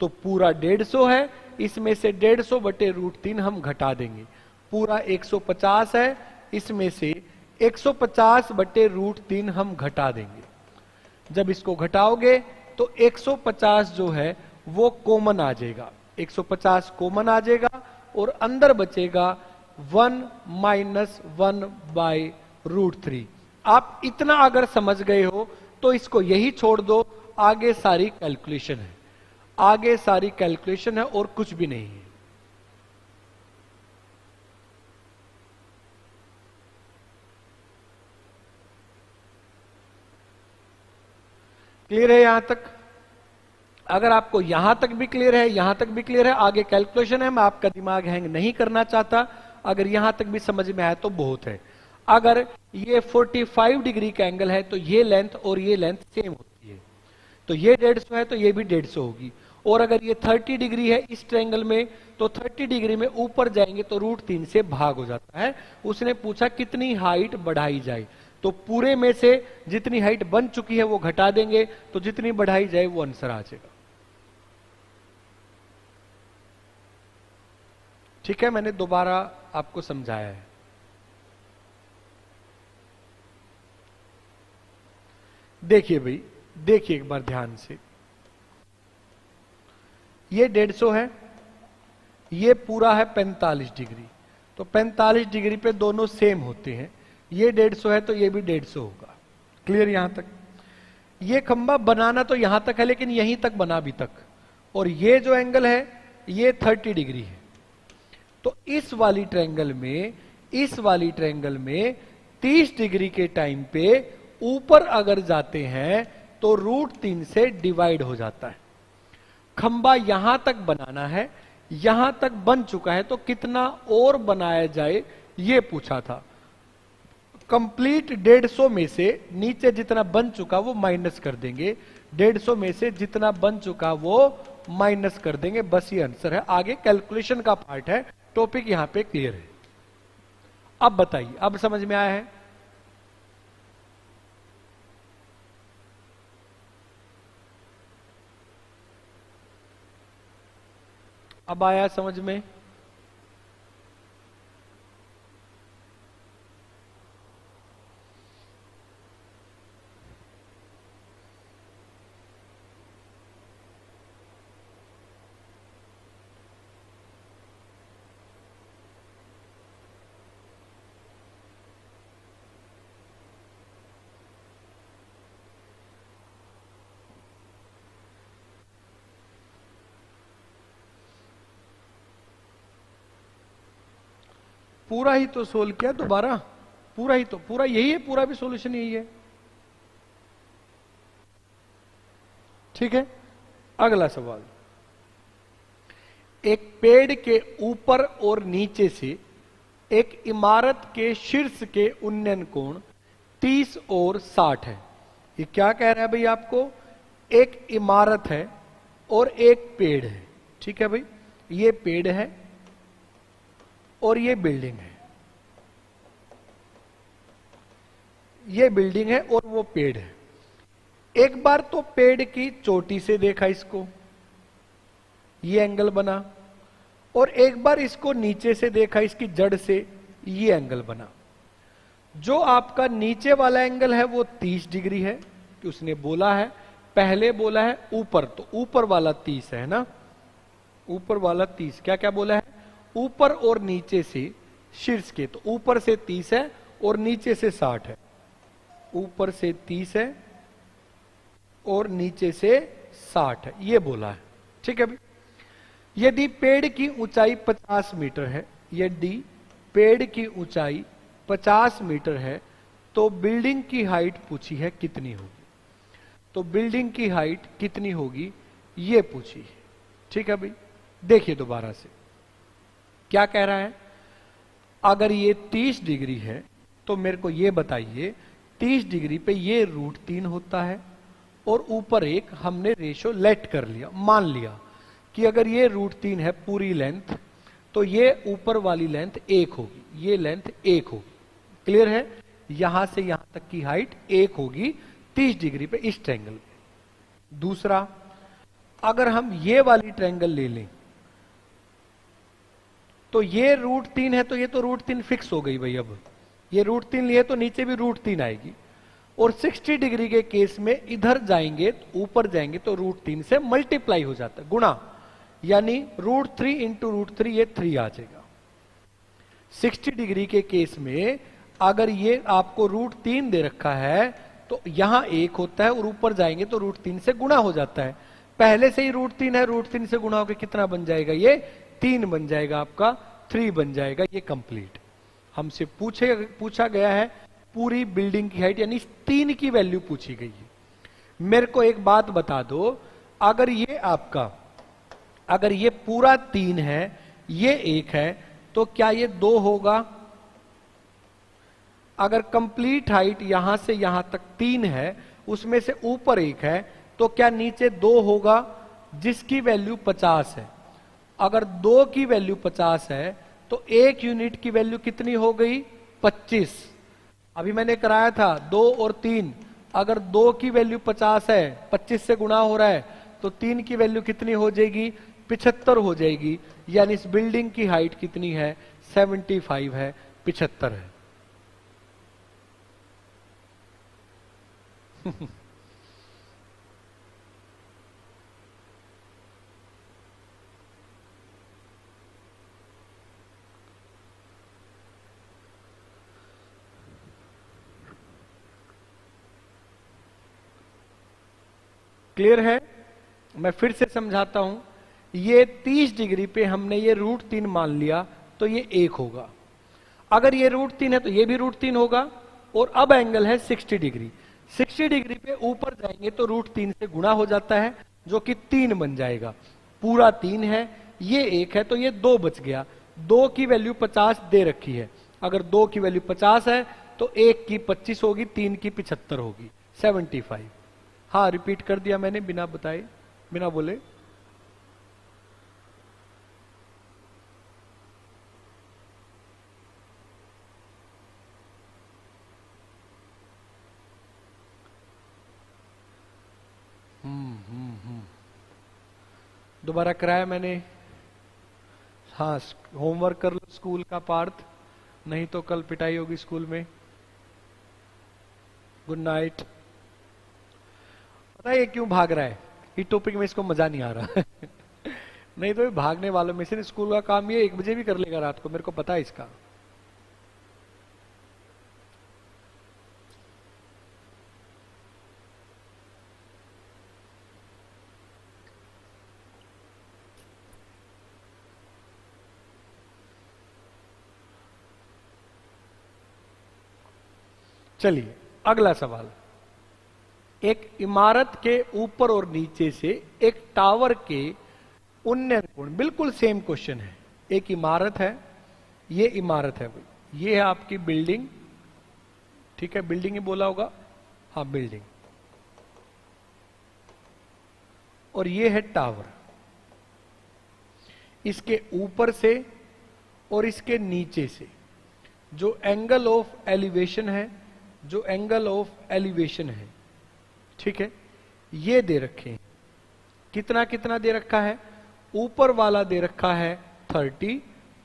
तो पूरा 150 है, इसमें से 150/√3 हम घटा देंगे। पूरा 150 है, इसमें से 150/√3 हम घटा देंगे। जब इसको घटाओगे तो 150 जो है वो कॉमन आ जाएगा, 150 कॉमन आ जाएगा और अंदर बचेगा 1 - 1/√3। आप इतना अगर समझ गए हो तो इसको यही छोड़ दो, आगे सारी कैलकुलेशन है, आगे सारी कैलकुलेशन है और कुछ भी नहीं है। क्लियर है यहां तक? अगर आपको यहां तक भी क्लियर है, यहां तक भी क्लियर है, आगे कैलकुलेशन है, मैं आपका दिमाग हैंग नहीं करना चाहता। अगर यहां तक भी समझ में आया तो बहुत है। अगर ये 45 डिग्री का एंगल है तो ये लेंथ और ये लेंथ सेम होती है, तो ये 150 है तो ये भी 150 होगी। और अगर ये 30 डिग्री है इस ट्रायंगल में, तो 30 डिग्री में ऊपर जाएंगे तो √3 से भाग हो जाता है। उसने पूछा कितनी हाइट बढ़ाई जाए, तो पूरे में से जितनी हाइट बन चुकी है वो घटा देंगे, तो जितनी बढ़ाई जाए वो आंसर आ जाएगा। ठीक है, मैंने दोबारा आपको समझाया है। देखिए भाई, देखिए एक बार ध्यान से, ये 150 है, ये पूरा है 45 डिग्री, तो 45 डिग्री पे दोनों सेम होते हैं। ये 150 है तो ये भी 150 होगा। क्लियर यहां तक? ये खंबा बनाना तो यहां तक है, लेकिन यहीं तक बना अभी तक। और ये जो एंगल है ये 30 डिग्री है। तो इस वाली ट्रायंगल में 30 डिग्री के टाइम पे ऊपर अगर जाते हैं तो √3 से डिवाइड हो जाता है। खंबा यहां तक बनाना है, यहां तक बन चुका है, तो कितना और बनाया जाए ये पूछा था। कंप्लीट 150 में से नीचे जितना बन चुका वो माइनस कर देंगे, 150 में से जितना बन चुका वो माइनस कर देंगे। बस ये आंसर है, आगे कैलकुलेशन का पार्ट है। टॉपिक यहां पे क्लियर है। अब बताइए, अब समझ में आया है? अब आया समझ में? पूरा ही तो सोल्व किया दोबारा, पूरा ही तो, पूरा यही है, पूरा भी सॉल्यूशन यही है। ठीक है, अगला सवाल। एक पेड़ के ऊपर और नीचे से एक इमारत के शीर्ष के उन्नयन कोण 30 और 60 है। ये क्या कह रहा है भाई आपको? एक इमारत है और एक पेड़ है। ठीक है भाई, ये पेड़ है और ये बिल्डिंग है, ये बिल्डिंग है और वो पेड़ है। एक बार तो पेड़ की चोटी से देखा इसको, ये एंगल बना, और एक बार इसको नीचे से देखा, इसकी जड़ से, ये एंगल बना। जो आपका नीचे वाला एंगल है वो 30 डिग्री है, कि उसने बोला है, पहले बोला है ऊपर, तो ऊपर वाला 30 है ना, ऊपर वाला 30। क्या क्या बोला है? ऊपर और नीचे से शीर्ष के, तो ऊपर से 30 है और नीचे से 60 है। ऊपर से 30 है और नीचे से 60 है, ये बोला है। ठीक है भाई, यदि पेड़ की ऊंचाई 50 मीटर है, यदि पेड़ की ऊंचाई 50 मीटर है, तो बिल्डिंग की हाइट पूछी है कितनी होगी। तो बिल्डिंग की हाइट कितनी होगी ये पूछी है। ठीक है भाई, देखिए दोबारा से क्या कह रहा है। अगर ये 30 डिग्री है तो मेरे को ये बताइए 30 डिग्री पे ये √3 होता है, और ऊपर एक हमने रेशो लेट कर लिया, मान लिया कि अगर ये √3 है पूरी लेंथ, तो ये ऊपर वाली लेंथ 1 होगी, ये लेंथ 1 होगी। क्लियर है? यहां से यहां तक की हाइट 1 होगी 30 डिग्री पे इस ट्रायंगल पे। दूसरा, अगर हम ये वाली ट्रायंगल ले लें, तो ये √3 है, तो ये तो √3 फिक्स हो गई भाई। अब ये √3 लिए तो नीचे भी √3 आएगी, और 60 डिग्री के केस में इधर जाएंगे, ऊपर जाएंगे तो √3 से मल्टीप्लाई हो जाता है, गुणा, यानी √3 इंटू √3, ये 3 आ जाएगा। 60 डिग्री के केस में अगर ये आपको √3 दे रखा है, तो यहां 1 होता है, और ऊपर जाएंगे तो √3 से गुणा हो जाता है। पहले से ही √3 है, √3 से गुणा होकर कितना बन जाएगा? ये 3 बन जाएगा, आपका 3 बन जाएगा। ये कंप्लीट। हमसे पूछा गया है पूरी बिल्डिंग की हाइट, यानी 3 की वैल्यू पूछी गई है। मेरे को एक बात बता दो, अगर ये आपका, अगर ये पूरा 3 है, ये 1 है, तो क्या ये 2 होगा? अगर कंप्लीट हाइट यहां से यहां तक 3 है, उसमें से ऊपर 1 है, तो क्या नीचे 2 होगा, जिसकी वैल्यू 50 है। अगर 2 की वैल्यू 50 है, तो 1 यूनिट की वैल्यू कितनी हो गई? 25। अभी मैंने कराया था 2 और 3, अगर 2 की वैल्यू 50 है, 25 से गुणा हो रहा है, तो 3 की वैल्यू कितनी हो जाएगी? 75 हो जाएगी। यानी इस बिल्डिंग की हाइट कितनी है? 75 है, 75 है। क्लियर है? मैं फिर से समझाता हूं। ये 30 डिग्री पे हमने ये √3 मान लिया, तो ये 1 होगा। अगर ये √3 है तो ये भी √3 होगा, और अब एंगल है 60 डिग्री। 60 डिग्री पे ऊपर जाएंगे तो √3 से गुणा हो जाता है, जो कि 3 बन जाएगा। पूरा 3 है, ये 1 है, तो ये 2 बच गया। 2 की वैल्यू 50 दे रखी है। अगर 2 की वैल्यू 50 है, तो 1 की 25 होगी, 3 की 75 होगी, 75। हाँ, रिपीट कर दिया मैंने बिना बताए, बिना बोले। दोबारा कराया मैंने। हाँ, होमवर्क कर लो स्कूल का पार्थ, नहीं तो कल पिटाई होगी स्कूल में। Good night. पता है ये क्यों भाग रहा है? ये टॉपिक में इसको मजा नहीं आ रहा नहीं तो ये भागने वालों में से स्कूल का काम ये 1 बजे भी कर लेगा रात को, मेरे को पता है इसका। चलिए अगला सवाल। एक इमारत के ऊपर और नीचे से एक टावर के उन्नयन कोण, बिल्कुल सेम क्वेश्चन है। एक इमारत है, ये इमारत है भाई, ये है आपकी बिल्डिंग, ठीक है, बिल्डिंग ही बोला होगा, हाँ बिल्डिंग, और ये है टावर। इसके ऊपर से और इसके नीचे से जो एंगल ऑफ एलिवेशन है, जो एंगल ऑफ एलिवेशन है, ठीक है, ये दे रखे हैं। कितना कितना दे रखा है? ऊपर वाला दे रखा है 30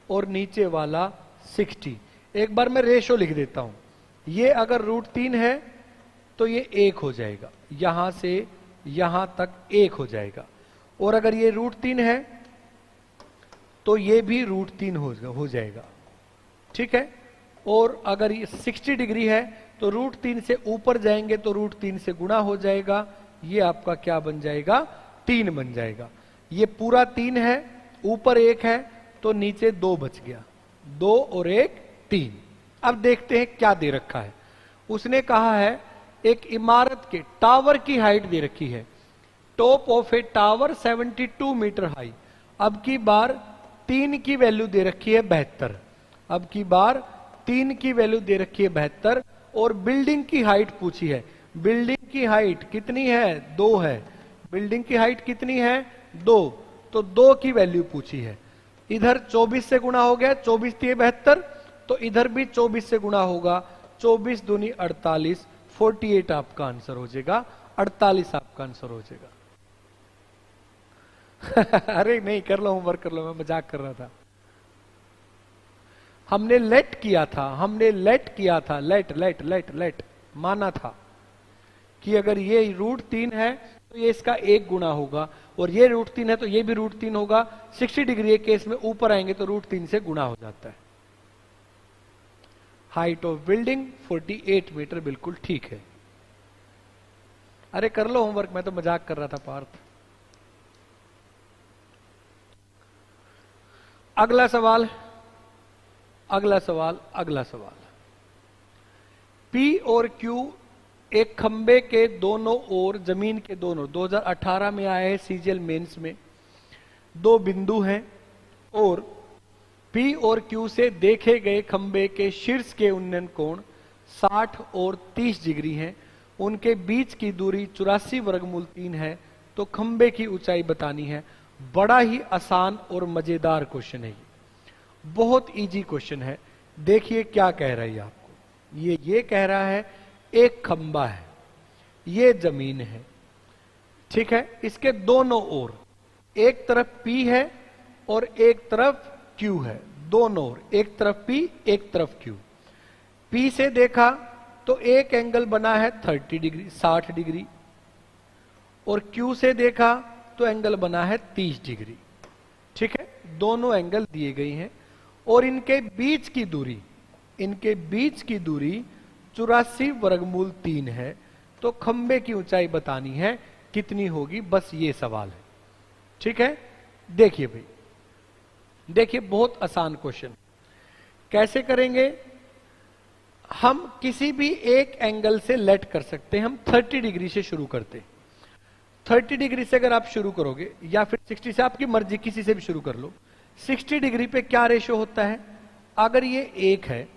और नीचे वाला 60। एक बार मैं रेशो लिख देता हूं। ये अगर √3 है तो ये 1 हो जाएगा, यहां से यहां तक 1 हो जाएगा। और अगर ये √3 है तो ये भी √3 हो जाएगा, ठीक है। और अगर ये 60 डिग्री है तो √3 से ऊपर जाएंगे तो √3 से गुणा हो जाएगा। ये आपका क्या बन जाएगा? 3 बन जाएगा। ये पूरा 3 है, ऊपर 1 है तो नीचे 2 बच गया, 2 और 1 3। अब देखते हैं क्या दे रखा है। उसने कहा है एक इमारत के टावर की हाइट दे रखी है, top of a tower 72 meter high. अब की बार 3 की वैल्यू दे रखी है 72। अब की बार 3 की वैल्यू दे रखी है 72 और बिल्डिंग की हाइट पूछी है। बिल्डिंग की हाइट कितनी है? 2 है। बिल्डिंग की हाइट कितनी है? 2। तो 2 की वैल्यू पूछी है। इधर 24 से गुणा हो गया, 24 3 72, तो इधर भी 24 से गुणा होगा, 24 दूनी 48, 48 आपका आंसर हो जाएगा, 48 आपका आंसर हो जाएगा अरे नहीं, कर लो होमवर्क कर लो, मैं मजाक कर रहा था। हमने लेट किया था, हमने लेट किया था, लेट लेट लेट लेट माना था कि अगर ये √3 है तो ये इसका 1 गुना होगा, और ये √3 है तो ये भी √3 होगा। 60 डिग्री के केस में ऊपर आएंगे तो √3 से गुना हो जाता है। हाइट ऑफ बिल्डिंग 48 मीटर, बिल्कुल ठीक है। अरे कर लो होमवर्क, मैं तो मजाक कर रहा था पार्थ। अगला सवाल, अगला सवाल, अगला सवाल। P और Q एक खंबे के दोनों ओर, जमीन के दोनों, 2018 में आए हैं सीजीएल मेंस में, 2 बिंदु हैं और P और Q से देखे गए खंबे के शीर्ष के उन्नयन कोण 60 और 30 डिग्री हैं। उनके बीच की दूरी 84 वर्गमूल 3 है। तो खंबे की ऊंचाई बतानी है। बड़ा ही आसान और मजेदार क्वेश्चन है, बहुत इजी क्वेश्चन है। देखिए क्या कह रहा है आपको। ये कह रहा है एक खंबा है, ये जमीन है, ठीक है। इसके दोनों ओर, एक तरफ P है और एक तरफ Q है, दोनों ओर, एक तरफ P एक तरफ Q। P से देखा तो एक एंगल बना है 30 डिग्री, 60 डिग्री, और Q से देखा तो एंगल बना है 30 डिग्री, ठीक है। दोनों एंगल दिए गए हैं और इनके बीच की दूरी, इनके बीच की दूरी 84 वर्गमूल 3 है। तो खंबे की ऊंचाई बतानी है, कितनी होगी, बस ये सवाल है, ठीक है। देखिए भाई, देखिए बहुत आसान क्वेश्चन। कैसे करेंगे? हम किसी भी एक एंगल से लेट कर सकते हैं। हम 30 डिग्री से शुरू करते हैं। 30 डिग्री से अगर आप शुरू करोगे, या फिर 60 से, आपकी मर्जी, किसी से भी शुरू कर लो। 60 डिग्री पे क्या रेशो होता है? अगर ये 1 है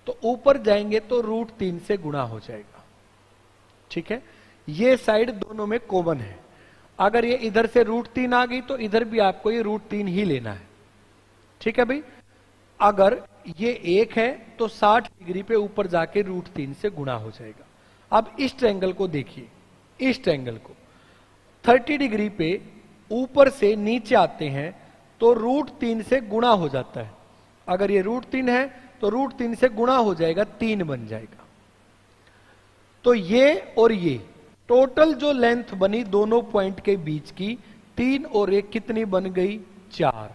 तो ऊपर जाएंगे तो √3 से गुणा हो जाएगा, ठीक है। ये साइड दोनों में कॉमन है। अगर ये इधर से √3 आ गई तो इधर भी आपको ये √3 ही लेना है, ठीक है भाई। अगर ये 1 है तो 60 डिग्री पे ऊपर जाके √3 से गुणा हो जाएगा। अब इस ट्रायंगल को देखिए, इस ट्रायंगल को 30 डिग्री पे ऊपर से नीचे आते हैं तो √3 से गुणा हो जाता है। अगर ये √3 है तो √3 से गुणा हो जाएगा, 3 बन जाएगा। तो ये और ये टोटल जो लेंथ बनी दोनों पॉइंट के बीच की, 3 और 1 कितनी बन गई? 4।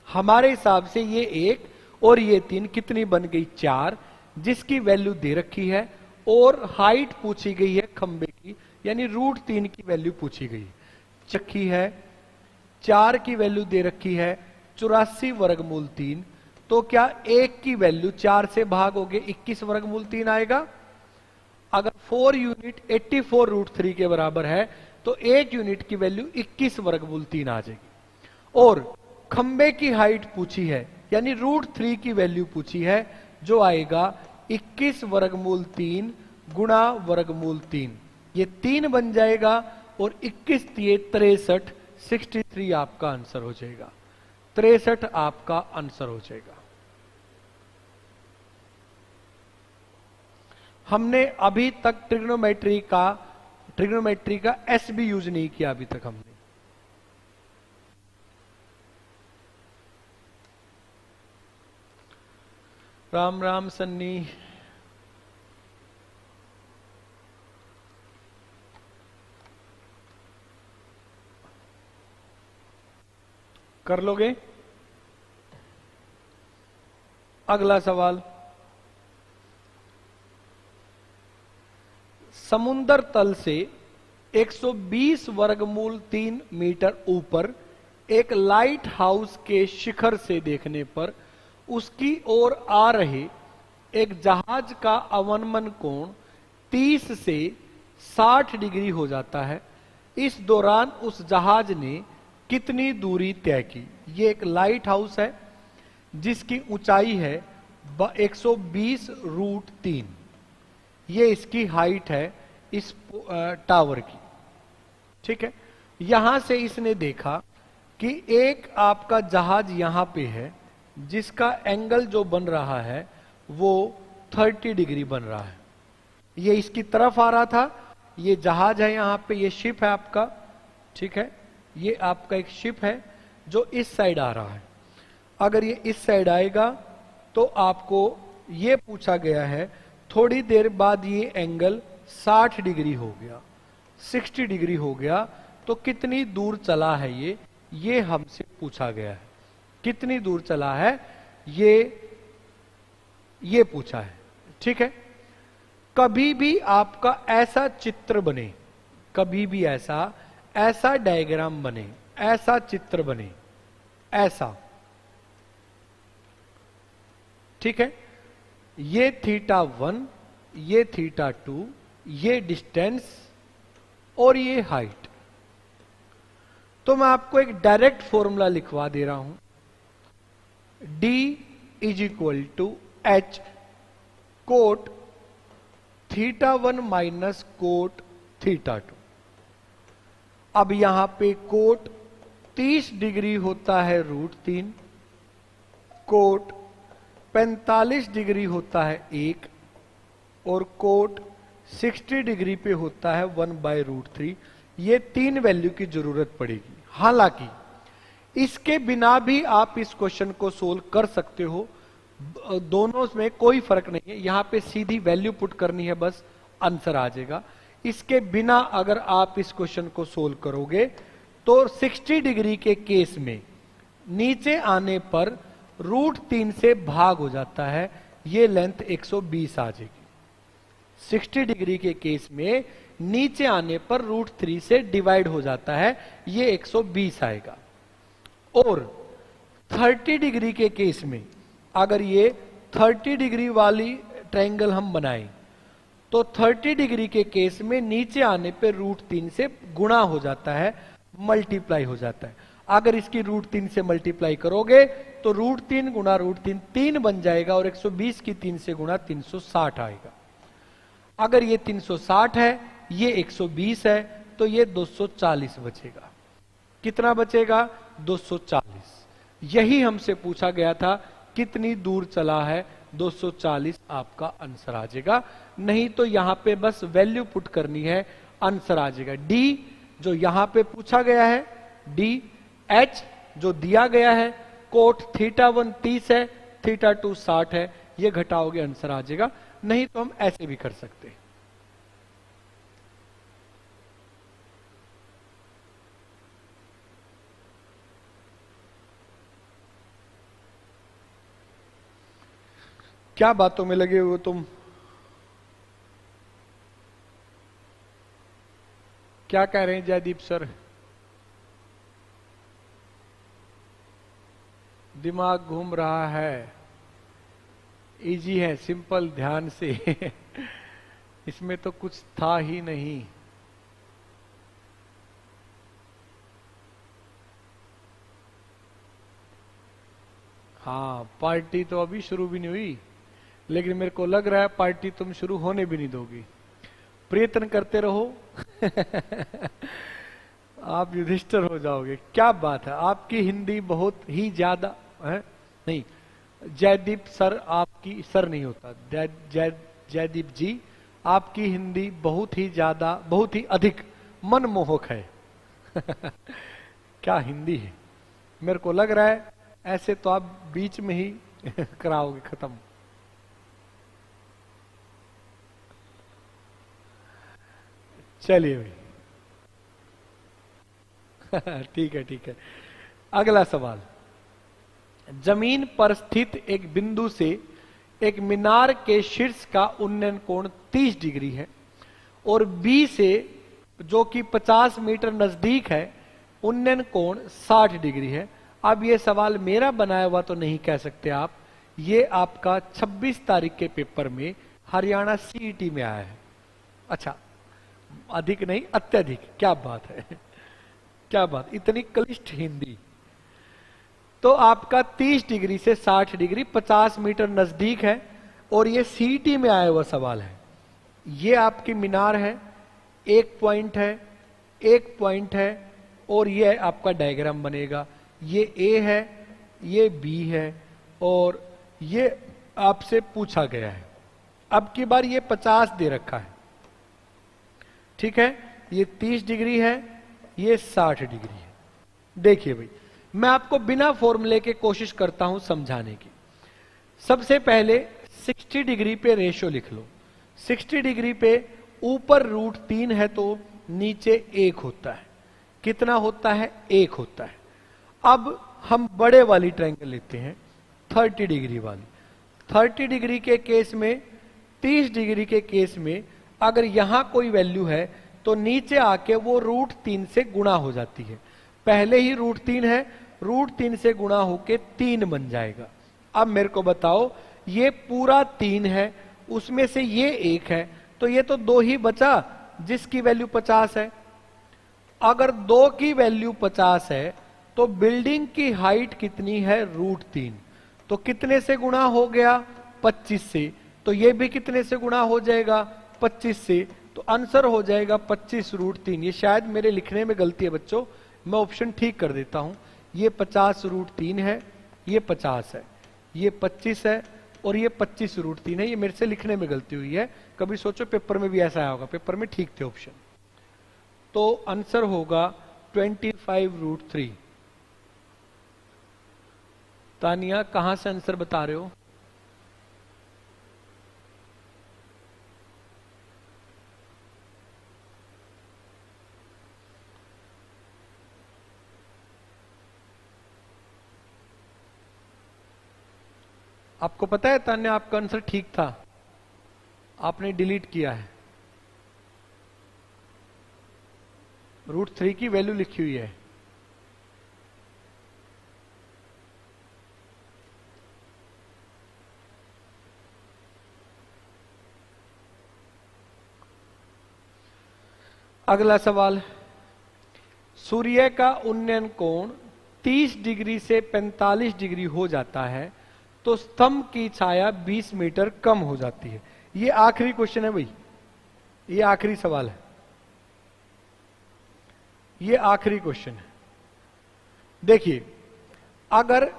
हमारे हिसाब से ये 1 और ये 3 कितनी बन गई? 4, जिसकी वैल्यू दे रखी है और हाइट पूछी गई है खंबे की, यानी √3 की वैल्यू पूछी गई चक्की है। 4 की वैल्यू दे रखी है 84 वर्गमूल 3। तो क्या 1 की वैल्यू 4 से भागोगे 21 वर्गमूल 3 आएगा। अगर 4 यूनिट 84 √3 के बराबर है तो 1 यूनिट की वैल्यू 21 वर्गमूल 3 आ जाएगी। और खंबे की हाइट पूछी है, यानी √3 की वैल्यू पूछी है, जो आएगा 21 वर्गमूल 3 गुणा वर्गमूल 3। ये 3 बन जाएगा और 21 दिए 63, 63 आपका आंसर हो जाएगा। 63 आपका आंसर हो जाएगा। हमने अभी तक ट्रिग्नोमेट्री का एस भी यूज नहीं किया अभी तक हमने। राम राम सन्नी। कर लोगे? अगला सवाल, समुद्र तल से 120 वर्गमूल 3 मीटर ऊपर एक लाइट हाउस के शिखर से देखने पर उसकी ओर आ रहे एक जहाज का अवनमन कोण 30 से 60 डिग्री हो जाता है। इस दौरान उस जहाज ने कितनी दूरी तय की? ये एक लाइट हाउस है जिसकी ऊंचाई है 120√3। ये इसकी हाइट है इस टावर की, ठीक है। यहां से इसने देखा कि एक आपका जहाज यहां पे है जिसका एंगल जो बन रहा है वो 30 डिग्री बन रहा है। ये इसकी तरफ आ रहा था, ये जहाज है यहां पे, ये शिप है आपका, ठीक है। ये आपका एक शिप है जो इस साइड आ रहा है। अगर ये इस साइड आएगा तो आपको ये पूछा गया है, थोड़ी देर बाद ये एंगल 60 डिग्री हो गया, 60 डिग्री हो गया, तो कितनी दूर चला है ये हमसे पूछा गया है। कितनी दूर चला है ये पूछा है, ठीक है। कभी भी आपका ऐसा चित्र बने, कभी भी ऐसा डायग्राम बने, ऐसा चित्र बने, ऐसा, ठीक है। ये θ1, ये θ2, ये डिस्टेंस और ये हाइट। तो मैं आपको एक डायरेक्ट फॉर्मूला लिखवा दे रहा हूं, D = H cot θ1 minus cot θ2। अब यहां पे कोट 30 डिग्री होता है √3, कोट 45 डिग्री होता है 1, और कोट 60 डिग्री पे होता है 1/√3। ये 3 वैल्यू की जरूरत पड़ेगी। हालांकि इसके बिना भी आप इस क्वेश्चन को सोल्व कर सकते हो, दोनों में कोई फर्क नहीं है। यहां पे सीधी वैल्यू पुट करनी है, बस आंसर आ जाएगा। इसके बिना अगर आप इस क्वेश्चन को सोल्व करोगे तो 60 डिग्री के केस में नीचे आने पर √3 से भाग हो जाता है, ये लेंथ 120 आ जाएगी। 60 डिग्री के केस में नीचे आने पर √3 से डिवाइड हो जाता है, ये 120 आएगा। और 30 डिग्री के केस में अगर ये 30 डिग्री वाली ट्रायंगल हम बनाएं तो 30 डिग्री के केस में नीचे आने पे √3 से गुणा हो जाता है, मल्टीप्लाई हो जाता है। अगर इसकी √3 से मल्टीप्लाई करोगे तो √3 गुणा √3 3 बन जाएगा, और 120 की 3 से गुणा 360 आएगा। अगर ये 360 है, ये 120 है, तो ये 240 बचेगा। कितना बचेगा? 240। यही हमसे पूछा गया था, कितनी दूर चला है, 240 आपका आंसर आ जाएगा। नहीं तो यहां पे बस वैल्यू पुट करनी है, आंसर आ जाएगा। डी जो यहां पे पूछा गया है, डी, एच जो दिया गया है, कोट θ1 30 है, θ2 60 है, ये घटाओगे आंसर आ जाएगा। नहीं तो हम ऐसे भी कर सकते हैं। क्या बातों में लगे हुए तुम? क्या कह रहे हैं जयदीप सर? दिमाग घूम रहा है। इजी है, सिंपल, ध्यान से इसमें तो कुछ था ही नहीं। हाँ, पार्टी तो अभी शुरू भी नहीं हुई, लेकिन मेरे को लग रहा है पार्टी तुम शुरू होने भी नहीं दोगी। प्रयत्न करते रहो आप युधिष्ठिर हो जाओगे। क्या बात है, आपकी हिंदी बहुत ही ज्यादा है। नहीं, जयदीप सर, आपकी सर नहीं होता, जयदीप जी, आपकी हिंदी बहुत ही ज्यादा, बहुत ही अधिक मनमोहक है क्या हिंदी है, मेरे को लग रहा है ऐसे तो आप बीच में ही कराओगे खत्म। चलिए भाई ठीक है, ठीक है। अगला सवाल, जमीन पर स्थित एक बिंदु से एक मीनार के शीर्ष का उन्नयन कोण 30 डिग्री है और बी से, जो कि 50 मीटर नजदीक है, उन्नयन कोण 60 डिग्री है। अब ये सवाल मेरा बनाया हुआ तो नहीं कह सकते आप, ये आपका 26 तारीख के पेपर में हरियाणा सीईटी में आया है। अच्छा, अधिक नहीं, अत्यधिक। क्या बात है क्या बात, इतनी क्लिष्ट हिंदी। तो आपका 30 डिग्री से 60 डिग्री 50 मीटर नजदीक है और ये सीईटी में आया हुआ सवाल है। ये आपकी मीनार है, एक पॉइंट है, एक पॉइंट है, और ये आपका डायग्राम बनेगा। ये ए है, ये बी है, और ये आपसे पूछा गया है। अब की बार ये 50 दे रखा है, ठीक है। ये 30 डिग्री है, ये 60 डिग्री है। देखिए भाई, मैं आपको बिना फॉर्मूले के कोशिश करता हूं समझाने की। सबसे पहले 60 डिग्री पे रेशो लिख लो। 60 डिग्री पे ऊपर √3 है तो नीचे 1 होता है। कितना होता है? 1 होता है। अब हम बड़े वाली ट्रायंगल लेते हैं, 30 डिग्री वाली। 30 डिग्री के केस में, 30 डिग्री के केस में अगर यहां कोई वैल्यू है तो नीचे आके वो √3 से गुणा हो जाती है। पहले ही √3 है, √3 से गुणा होके 3 बन जाएगा। अब मेरे को बताओ, ये पूरा 3 है, उसमें से ये 1 है, तो ये तो 2 ही बचा जिसकी वैल्यू 50 है। अगर 2 की वैल्यू 50 है तो बिल्डिंग की हाइट कितनी है? √3। तो कितने से गुणा हो गया? 25 से। तो ये भी कितने से गुणा हो जाएगा? 25 से। तो आंसर हो जाएगा 25 √3। ये शायद मेरे लिखने में गलती है बच्चों, मैं ऑप्शन ठीक कर देता हूं। ये 50 √3 है, ये 50 है, ये 25 है, और ये 25 √3 है। ये मेरे से लिखने में गलती हुई है, कभी सोचो पेपर में भी ऐसा आया होगा। पेपर में ठीक थे ऑप्शन। तो आंसर होगा 25 √3। तानिया, कहां से आंसर बता रहे हो? आपको पता है तान्या, आपका आंसर ठीक था, आपने डिलीट किया है। √3 की वैल्यू लिखी हुई है। अगला सवाल, सूर्य का उन्नयन कोण 30 डिग्री से 45 डिग्री हो जाता है तो स्तंभ की छाया 20 मीटर कम हो जाती है। ये आखिरी क्वेश्चन है भाई, ये आखिरी सवाल है, ये आखिरी क्वेश्चन है। देखिए, अगर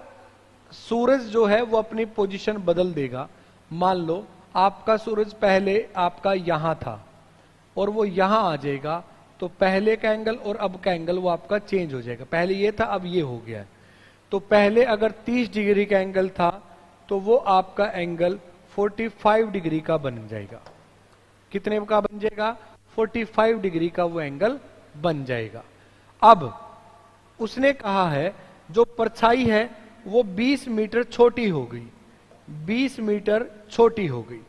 सूरज जो है वो अपनी पोजीशन बदल देगा, मान लो आपका सूरज पहले आपका यहां था और वो यहां आ जाएगा, तो पहले का एंगल और अब का एंगल वो आपका चेंज हो जाएगा। पहले ये था, अब ये हो गया है। तो पहले अगर 30 डिग्री का एंगल था तो वो आपका एंगल 45 डिग्री का बन जाएगा। कितने का बन जाएगा? 45 डिग्री का वो एंगल बन जाएगा। अब उसने कहा है जो परछाई है वो 20 मीटर छोटी हो गई, 20 मीटर छोटी हो गई।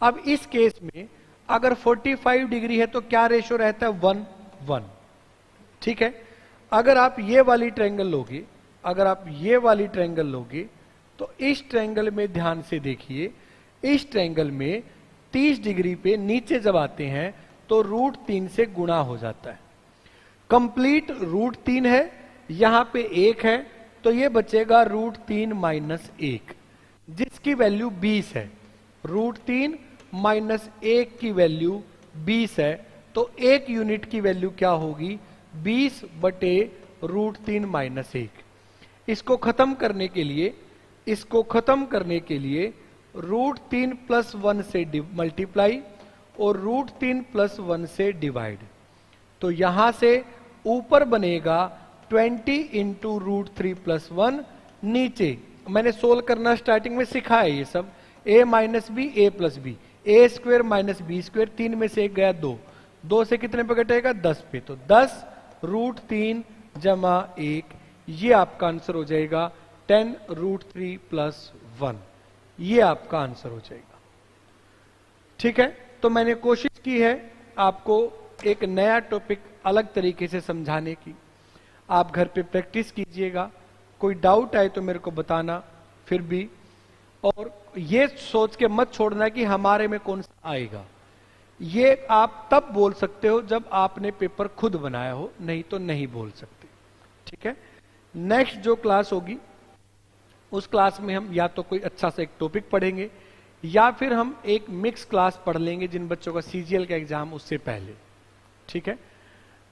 अब इस केस में अगर 45 डिग्री है तो क्या रेशो रहता है? 1 1। ठीक है, अगर आप ये वाली ट्रायंगल लोगे, अगर आप ये वाली ट्रायंगल लोगे तो इस ट्रायंगल में ध्यान से देखिए, इस ट्रायंगल में 30 डिग्री पे नीचे जब आते हैं तो √3 से गुणा हो जाता है। कंप्लीट √3 है, यहां पे 1 है तो ये बचेगा √3 - 1 जिसकी वैल्यू 20 है। √3 - 1 की वैल्यू 20 है तो 1 यूनिट की वैल्यू क्या होगी? 20 बटे √3 - 1। इसको खत्म करने के लिए, इसको खत्म करने के लिए √3 + 1 से मल्टीप्लाई और √3 + 1 से डिवाइड। तो यहां से ऊपर बनेगा 20 × √3 + 1। नीचे मैंने सोल्व करना स्टार्टिंग में सिखाया ये सब, a - b a + b, a² - b², 3 में से 1 गया 2, 2 से कितने पे घटेगा? 10 पे। तो 10 √3 + 1, ये आपका आंसर हो जाएगा 10 √3 + 1, ये आपका आंसर हो जाएगा। ठीक है, तो मैंने कोशिश की है आपको एक नया टॉपिक अलग तरीके से समझाने की। आप घर पे प्रैक्टिस कीजिएगा, कोई डाउट आए तो मेरे को बताना फिर भी, और ये सोच के मत छोड़ना कि हमारे में कौन सा आएगा। ये आप तब बोल सकते हो जब आपने पेपर खुद बनाया हो, नहीं तो नहीं बोल सकते। ठीक है, नेक्स्ट जो क्लास होगी उस क्लास में हम या तो कोई अच्छा सा एक टॉपिक पढ़ेंगे या फिर हम एक मिक्स क्लास पढ़ लेंगे जिन बच्चों का CGL का एग्जाम उससे पहले। ठीक है,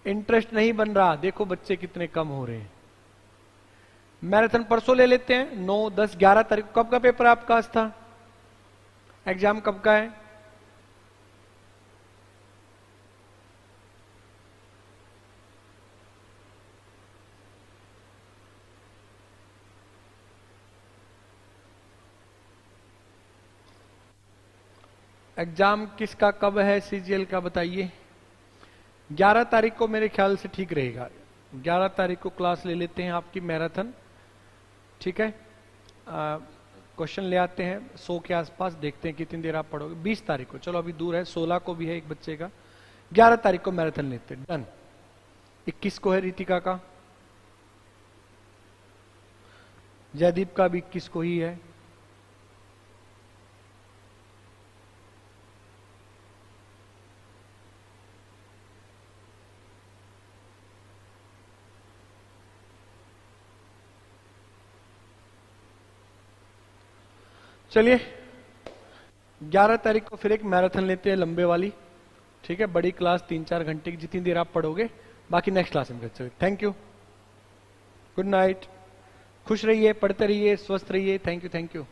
इंटरेस्ट नहीं बन रहा, देखो बच्चे कितने कम हो रहे हैं। मैराथन परसों ले लेते हैं, 9, 10, 11 तारीख। कब का पेपर आपका आज था? एग्जाम कब का है? एग्जाम किसका कब है CGL का बताइए? 11 तारीख को मेरे ख्याल से ठीक रहेगा। 11 तारीख को क्लास ले लेते हैं आपकी मैराथन। ठीक है, क्वेश्चन ले आते हैं 100 के आसपास, देखते हैं कितनी देर आप पढ़ोगे। 20 तारीख को, चलो अभी दूर है, 16 को भी है एक बच्चे का, 11 तारीख को मैराथन लेते हैं। डन। 21 को है रितिका का, जयदीप का भी 21 को ही है। चलिए 11 तारीख को फिर एक मैराथन लेते हैं लंबे वाली। ठीक है, बड़ी क्लास 3-4 घंटे की, जितनी देर आप पढ़ोगे। बाकी नेक्स्ट क्लास में चलिए। थैंक यू, गुड नाइट, खुश रहिए, पढ़ते रहिए, स्वस्थ रहिए। Thank you, thank you.